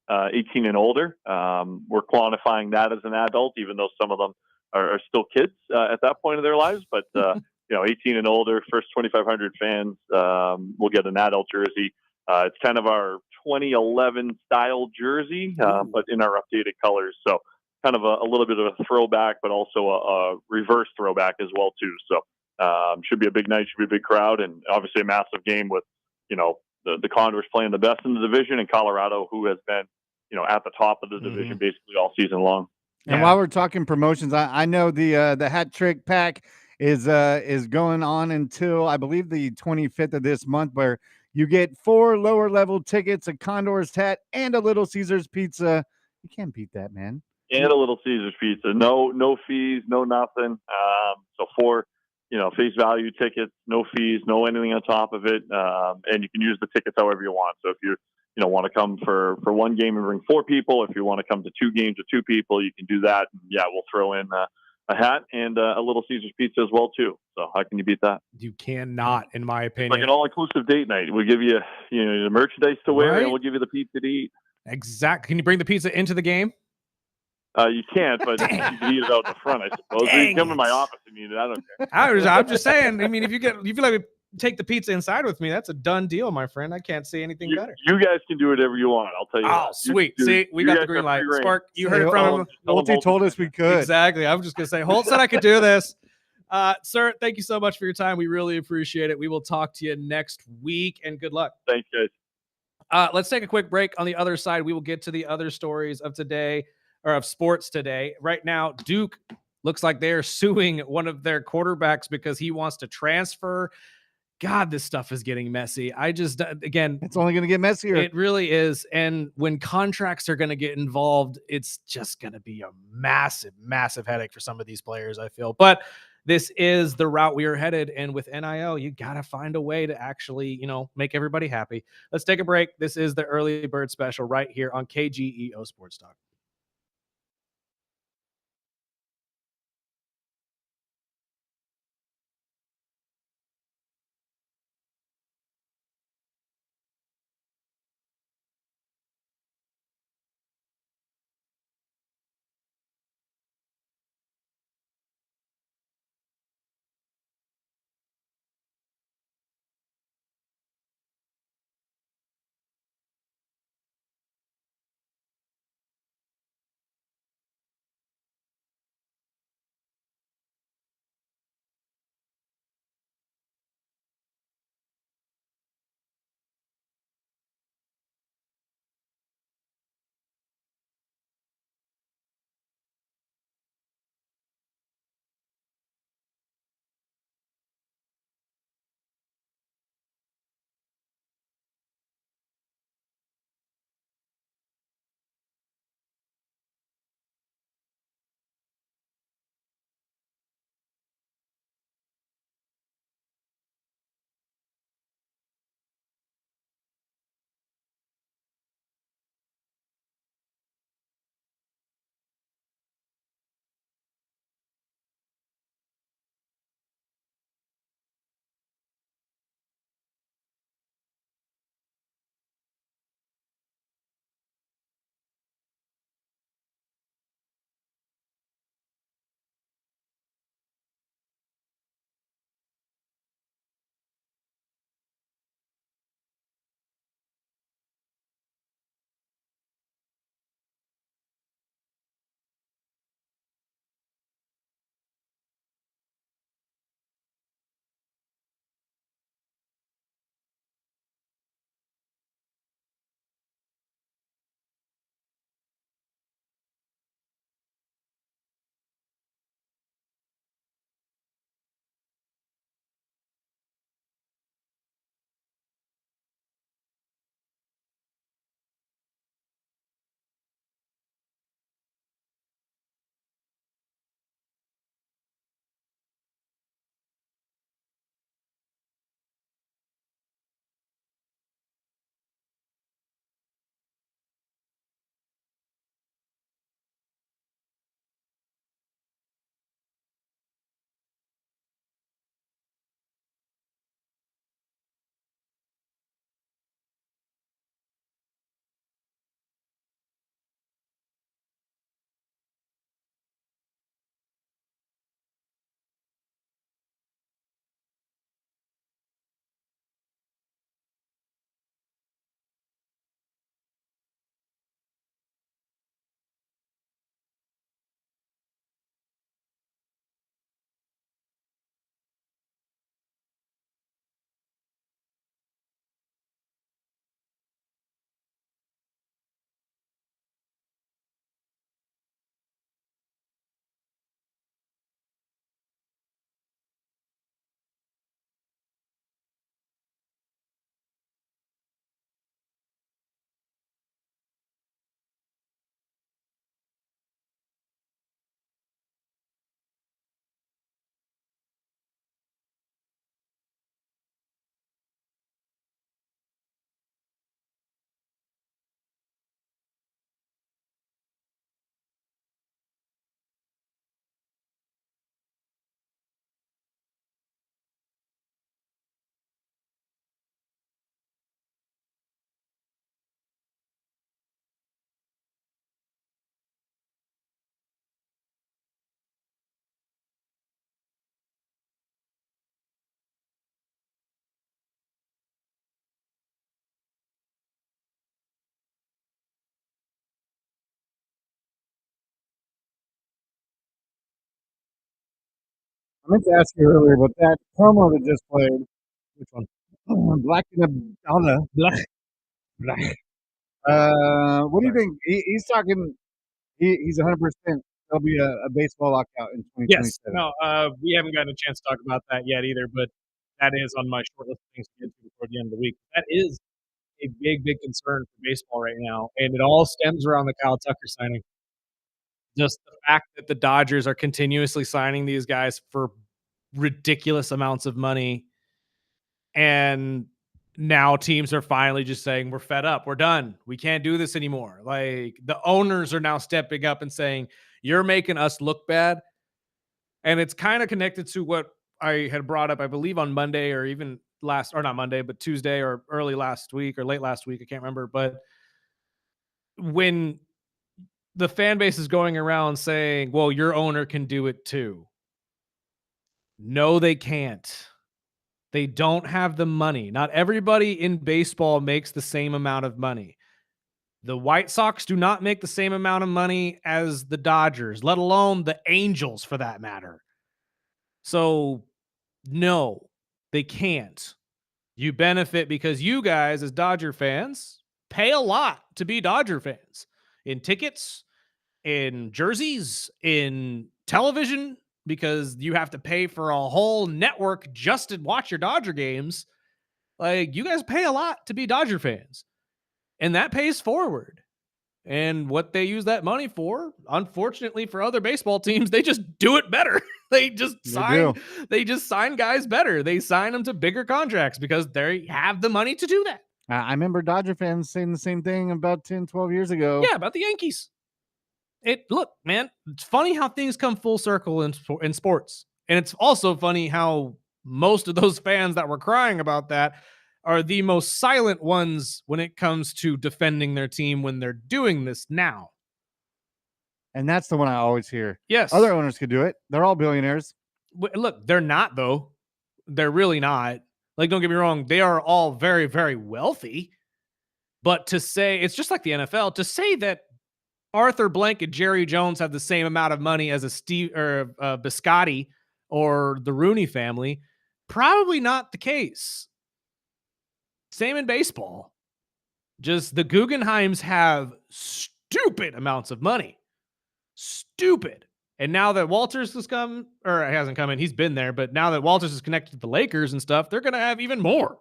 18 and older. We're quantifying that as an adult, even though some of them are still kids at that point of their lives. But 18 and older, first 2,500 fans will get an adult jersey. It's kind of our 2011 style jersey, but in our updated colors. So kind of a little bit of a throwback, but also a reverse throwback as well too. So should be a big night, should be a big crowd, and obviously a massive game with the Condors playing the best in the division, and Colorado, who has been, at the top of the division basically all season long. And while we're talking promotions, I know the hat trick pack is going on until I believe the 25th of this month, where you get 4 lower level tickets, a Condors hat, and a Little Caesars pizza. You can't beat that, man. And a Little Caesars pizza. No fees, no nothing. So 4 face value tickets, no fees, no anything on top of it. And you can use the tickets however you want. So if you want to come for 1 game and bring 4 people, if you want to come to 2 games with 2 people, you can do that. And we'll throw in a hat and a Little Caesars pizza as well too. So how can you beat that? You cannot, in my opinion. Like an all-inclusive date night. We'll give you, the merchandise to wear, Right? and we'll give you the pizza to eat. Exactly. Can you bring the pizza into the game? You can't, but you can eat it out the front, I suppose. You can come to my office and eat it. I don't care. I'm just saying. I mean, if you feel like take the pizza inside with me, that's a done deal, my friend. I can't say anything better. You guys can do whatever you want. I'll tell you. Oh, sweet. See, we got the green light. Spark, you heard it from him. Holt told us we could. Exactly. I'm just gonna say, Holt said I could do this. Sir, thank you so much for your time. We really appreciate it. We will talk to you next week, and good luck. Thanks, guys. Let's take a quick break. On the other side, we will get to the other stories of today, or of sports today. Right now, Duke looks like they're suing one of their quarterbacks because he wants to transfer. God, this stuff is getting messy. Again, it's only going to get messier. It really is. And when contracts are going to get involved, it's just going to be a massive, massive headache for some of these players, I feel. But this is the route we are headed. And with NIL, you got to find a way to actually, make everybody happy. Let's take a break. This is the Early Bird Special right here on KGEO Sports Talk. I meant to ask you earlier, but that promo that just played, Which one? Black in the Dollar. Black. What do you think? He's talking. He's 100%. There'll be a baseball lockout in Yes. 2027. No, we haven't gotten a chance to talk about that yet either, but that is on my short list of things to get to before the end of the week. That is a big, big concern for baseball right now, and it all stems around the Kyle Tucker signing. Just the fact that the Dodgers are continuously signing these guys for ridiculous amounts of money, and now teams are finally just saying, we're fed up. We're done. We can't do this anymore. Like, the owners are now stepping up and saying, you're making us look bad. And it's kind of connected to what I had brought up, I believe, on Monday or even not Monday, but Tuesday or early last week or late last week. I can't remember. But when the fan base is going around saying, well, your owner can do it too. No, they can't. They don't have the money. Not everybody in baseball makes the same amount of money. The White Sox do not make the same amount of money as the Dodgers, let alone the Angels for that matter. So, no, they can't. You benefit because you guys, as Dodger fans, pay a lot to be Dodger fans in tickets, in jerseys, in television, because you have to pay for a whole network just to watch your Dodger games. Like, you guys pay a lot to be Dodger fans, and that pays forward. And what they use that money for, unfortunately for other baseball teams, they just do it better. They just sign guys better. They sign them to bigger contracts because they have the money to do that. I remember Dodger fans saying the same thing about 10, 12 years ago. Yeah, about the Yankees. Look, man, it's funny how things come full circle in sports. And it's also funny how most of those fans that were crying about that are the most silent ones when it comes to defending their team when they're doing this now. And that's the one I always hear. Yes. Other owners could do it. They're all billionaires. Look, they're not, though. They're really not. Like, don't get me wrong. They are all very, very wealthy. But to say, it's just like the NFL, to say that Arthur Blank and Jerry Jones have the same amount of money as a Biscotti or the Rooney family, probably not the case. Same in baseball. Just the Guggenheims have stupid amounts of money. Stupid. And now that Walters has come, or he hasn't come in, he's been there, but now that Walters is connected to the Lakers and stuff, they're going to have even more.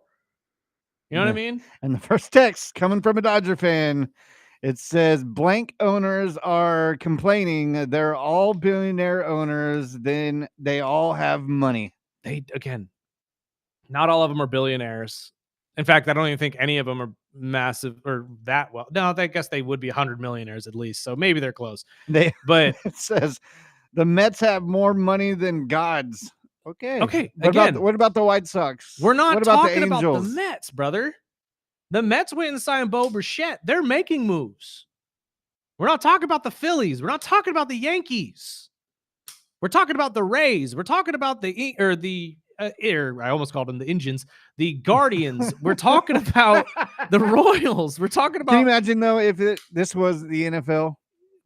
You know what I mean? And the first text coming from a Dodger fan, it says blank owners are complaining they're all billionaire owners, then they all have money. Again, not all of them are billionaires. In fact, I don't even think any of them are massive or that well. No, I guess they would be 100 millionaires at least. So maybe they're close. But it says the Mets have more money than gods. Okay. What about the White Sox? We're not talking about the Mets, brother. The Mets went and signed Bo Bichette. They're making moves. We're not talking about the Phillies. We're not talking about the Yankees. We're talking about the Rays. We're talking about I almost called them the Indians, the Guardians. We're talking about the Royals. We're talking about. Can you imagine though if this was the NFL?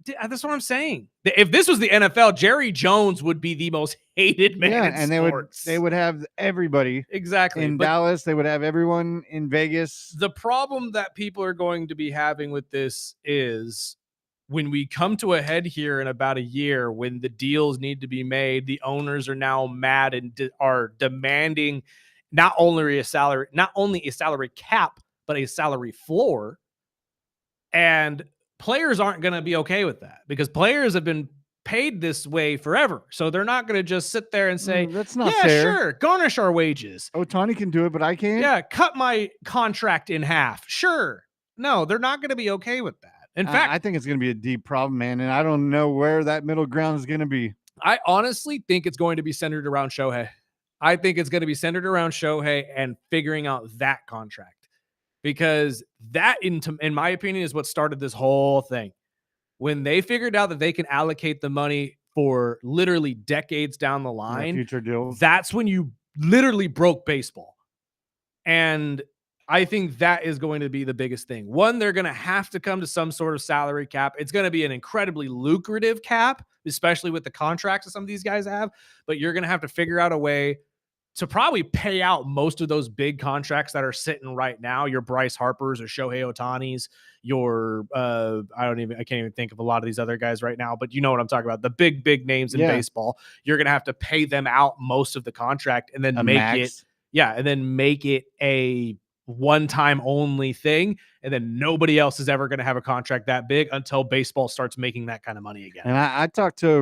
That's what I'm saying. If this was the NFL, Jerry Jones would be the most hated man in sports. They would have everybody exactly in Dallas. They would have everyone in Vegas. The problem that people are going to be having with this is when we come to a head here in about a year, when the deals need to be made, the owners are now mad and are demanding not only a salary cap, but a salary floor. And players aren't going to be okay with that because players have been paid this way forever. So they're not going to just sit there and say, that's not fair. Sure, garnish our wages. Ohtani can do it, but I can't. Yeah, cut my contract in half. Sure. No, they're not going to be okay with that. In fact, I think it's going to be a deep problem, man, and I don't know where that middle ground is going to be. I honestly think it's going to be centered around Shohei. I think it's going to be centered around Shohei and figuring out that contract, because that, in my opinion, is what started this whole thing. When they figured out that they can allocate the money for literally decades down the line, future deals, that's when you literally broke baseball. And I think that is going to be the biggest thing. One, they're going to have to come to some sort of salary cap. It's going to be an incredibly lucrative cap, especially with the contracts that some of these guys have. But you're going to have to figure out a way to probably pay out most of those big contracts that are sitting right now. Your Bryce Harpers or Shohei Ohtani's, your I can't even think of a lot of these other guys right now, but you know what I'm talking about. The big names in baseball. You're going to have to pay them out most of the contract and then make it a one-time only thing, and then nobody else is ever going to have a contract that big until baseball starts making that kind of money again. And I talked to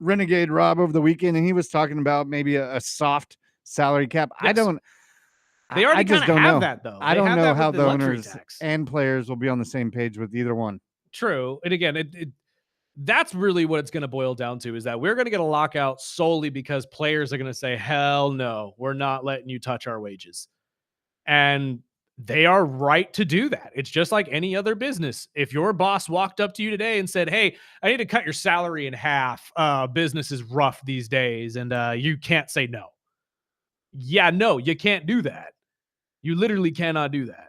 Renegade Rob over the weekend, and he was talking about maybe a soft salary cap. Yes. They already just don't have know that, though. I don't know how the owners tax and players will be on the same page with either one. True. And again, that's really what it's going to boil down to, is that we're going to get a lockout solely because players are going to say, hell no, we're not letting you touch our wages. And they are right to do that. It's just like any other business. If your boss walked up to you today and said, hey, I need to cut your salary in half. Business is rough these days, and you can't say no. Yeah, no, you can't do that. You literally cannot do that.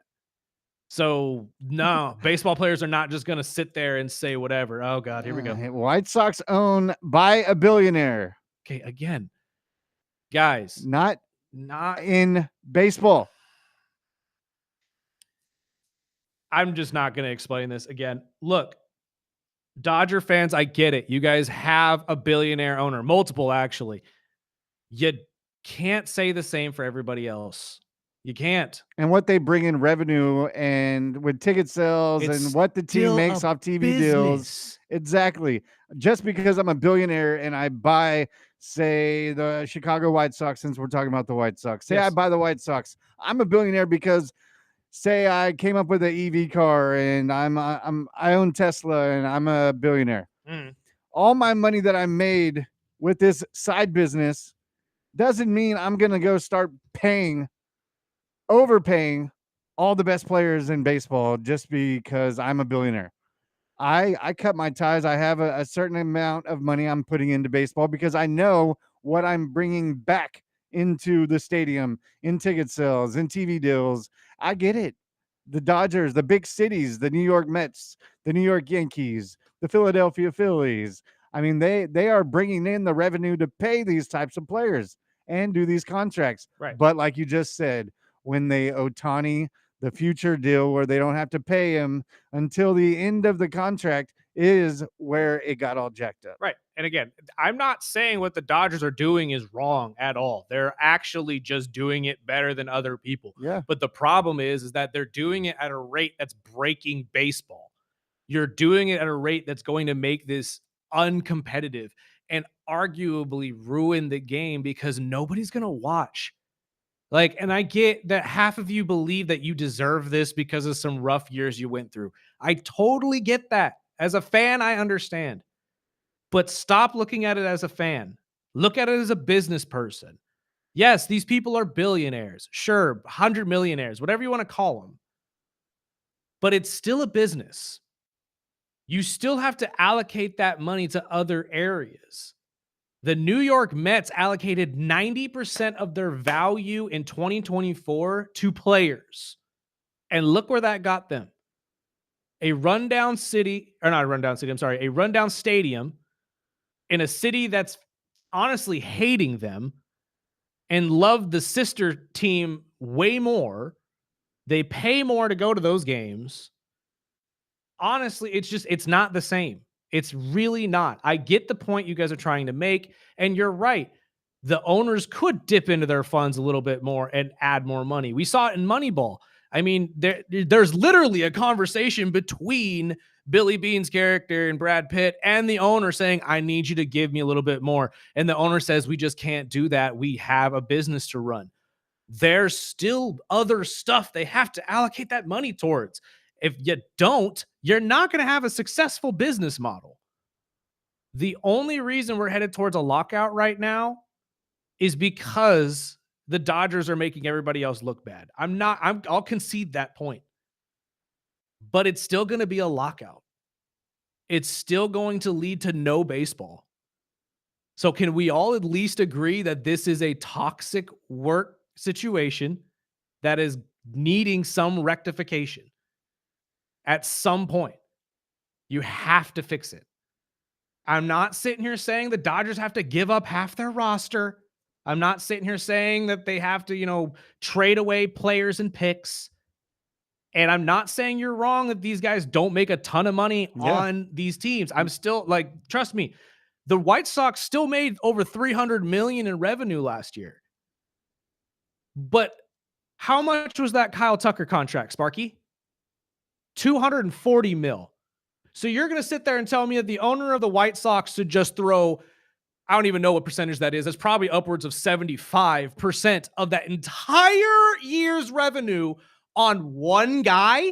So, no, baseball players are not just going to sit there and say whatever. Oh, God, here we go. White Sox owned by a billionaire. Okay, again, guys. Not in baseball. I'm just not going to explain this again. Look, Dodger fans, I get it. You guys have a billionaire owner, multiple actually. You can't say the same for everybody else. You can't. And what they bring in revenue and with ticket sales and what the team makes off TV deals. Exactly. Just because I'm a billionaire and I buy, say, the Chicago White Sox, since we're talking about the White Sox. Say I buy the White Sox. I'm a billionaire because say I came up with an EV car and I own Tesla and I'm a billionaire. All my money that I made with this side business doesn't mean I'm going to go start overpaying all the best players in baseball just because I'm a billionaire. I cut my ties. I have a certain amount of money I'm putting into baseball because I know what I'm bringing back into the stadium, in ticket sales, in TV deals. I get it. The Dodgers, the big cities, the New York Mets, the New York Yankees, the Philadelphia Phillies. I mean, they are bringing in the revenue to pay these types of players and do these contracts. Right. But like you just said, when they Ohtani, the future deal where they don't have to pay him until the end of the contract is where it got all jacked up. Right. And again, I'm not saying what the Dodgers are doing is wrong at all. They're actually just doing it better than other people. Yeah. But the problem is that they're doing it at a rate that's breaking baseball. You're doing it at a rate that's going to make this uncompetitive and arguably ruin the game because nobody's going to watch. Like, and I get that half of you believe that you deserve this because of some rough years you went through. I totally get that. As a fan, I understand. But stop looking at it as a fan. Look at it as a business person. Yes, these people are billionaires. Sure, 100 millionaires, whatever you want to call them. But it's still a business. You still have to allocate that money to other areas. The New York Mets allocated 90% of their value in 2024 to players. And look where that got them. A rundown stadium in a city that's honestly hating them and love the sister team way more. They pay more to go to those games. Honestly, it's not the same. It's really not. I get the point you guys are trying to make, and you're right. The owners could dip into their funds a little bit more and add more money. We saw it in Moneyball. I mean, there's literally a conversation between Billy Bean's character and Brad Pitt and the owner saying, I need you to give me a little bit more. And the owner says, we just can't do that. We have a business to run. There's still other stuff they have to allocate that money towards. If you don't, you're not going to have a successful business model. The only reason we're headed towards a lockout right now is because the Dodgers are making everybody else look bad. I'll concede that point. But it's still going to be a lockout. It's still going to lead to no baseball. So can we all at least agree that this is a toxic work situation that is needing some rectification at some point. You have to fix it. I'm not sitting here saying the Dodgers have to give up half their roster. I'm not sitting here saying that they have to, trade away players and picks. And I'm not saying you're wrong that these guys don't make a ton of money on these teams. I'm still trust me, the White Sox still made over $300 million in revenue last year. But how much was that Kyle Tucker contract, Sparky? $240 million. So you're going to sit there and tell me that the owner of the White Sox should just throw, I don't even know what percentage that is. It's probably upwards of 75% of that entire year's revenue on one guy?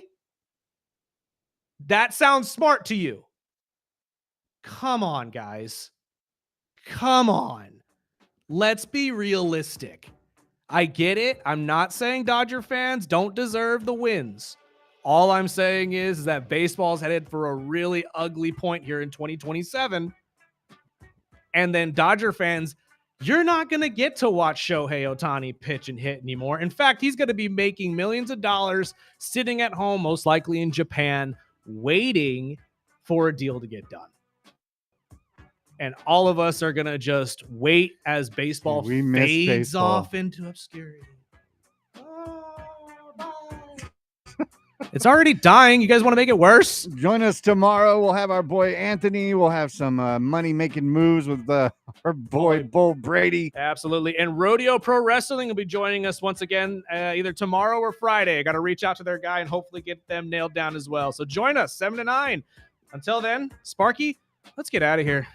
That sounds smart to you. Come on, guys. Come on. Let's be realistic. I get it. I'm not saying Dodger fans don't deserve the wins. All I'm saying is that baseball's headed for a really ugly point here in 2027. And then Dodger fans, you're not going to get to watch Shohei Ohtani pitch and hit anymore. In fact, he's going to be making millions of dollars sitting at home, most likely in Japan, waiting for a deal to get done. And all of us are going to just wait as baseball fades off into obscurity. It's already dying. You guys want to make it worse? Join us tomorrow. We'll have our boy Anthony. We'll have some money-making moves with our boy Bull Brady. Absolutely. And Rodeo Pro Wrestling will be joining us once again either tomorrow or Friday. I got to reach out to their guy and hopefully get them nailed down as well. So join us 7 to 9. Until then, Sparky, let's get out of here.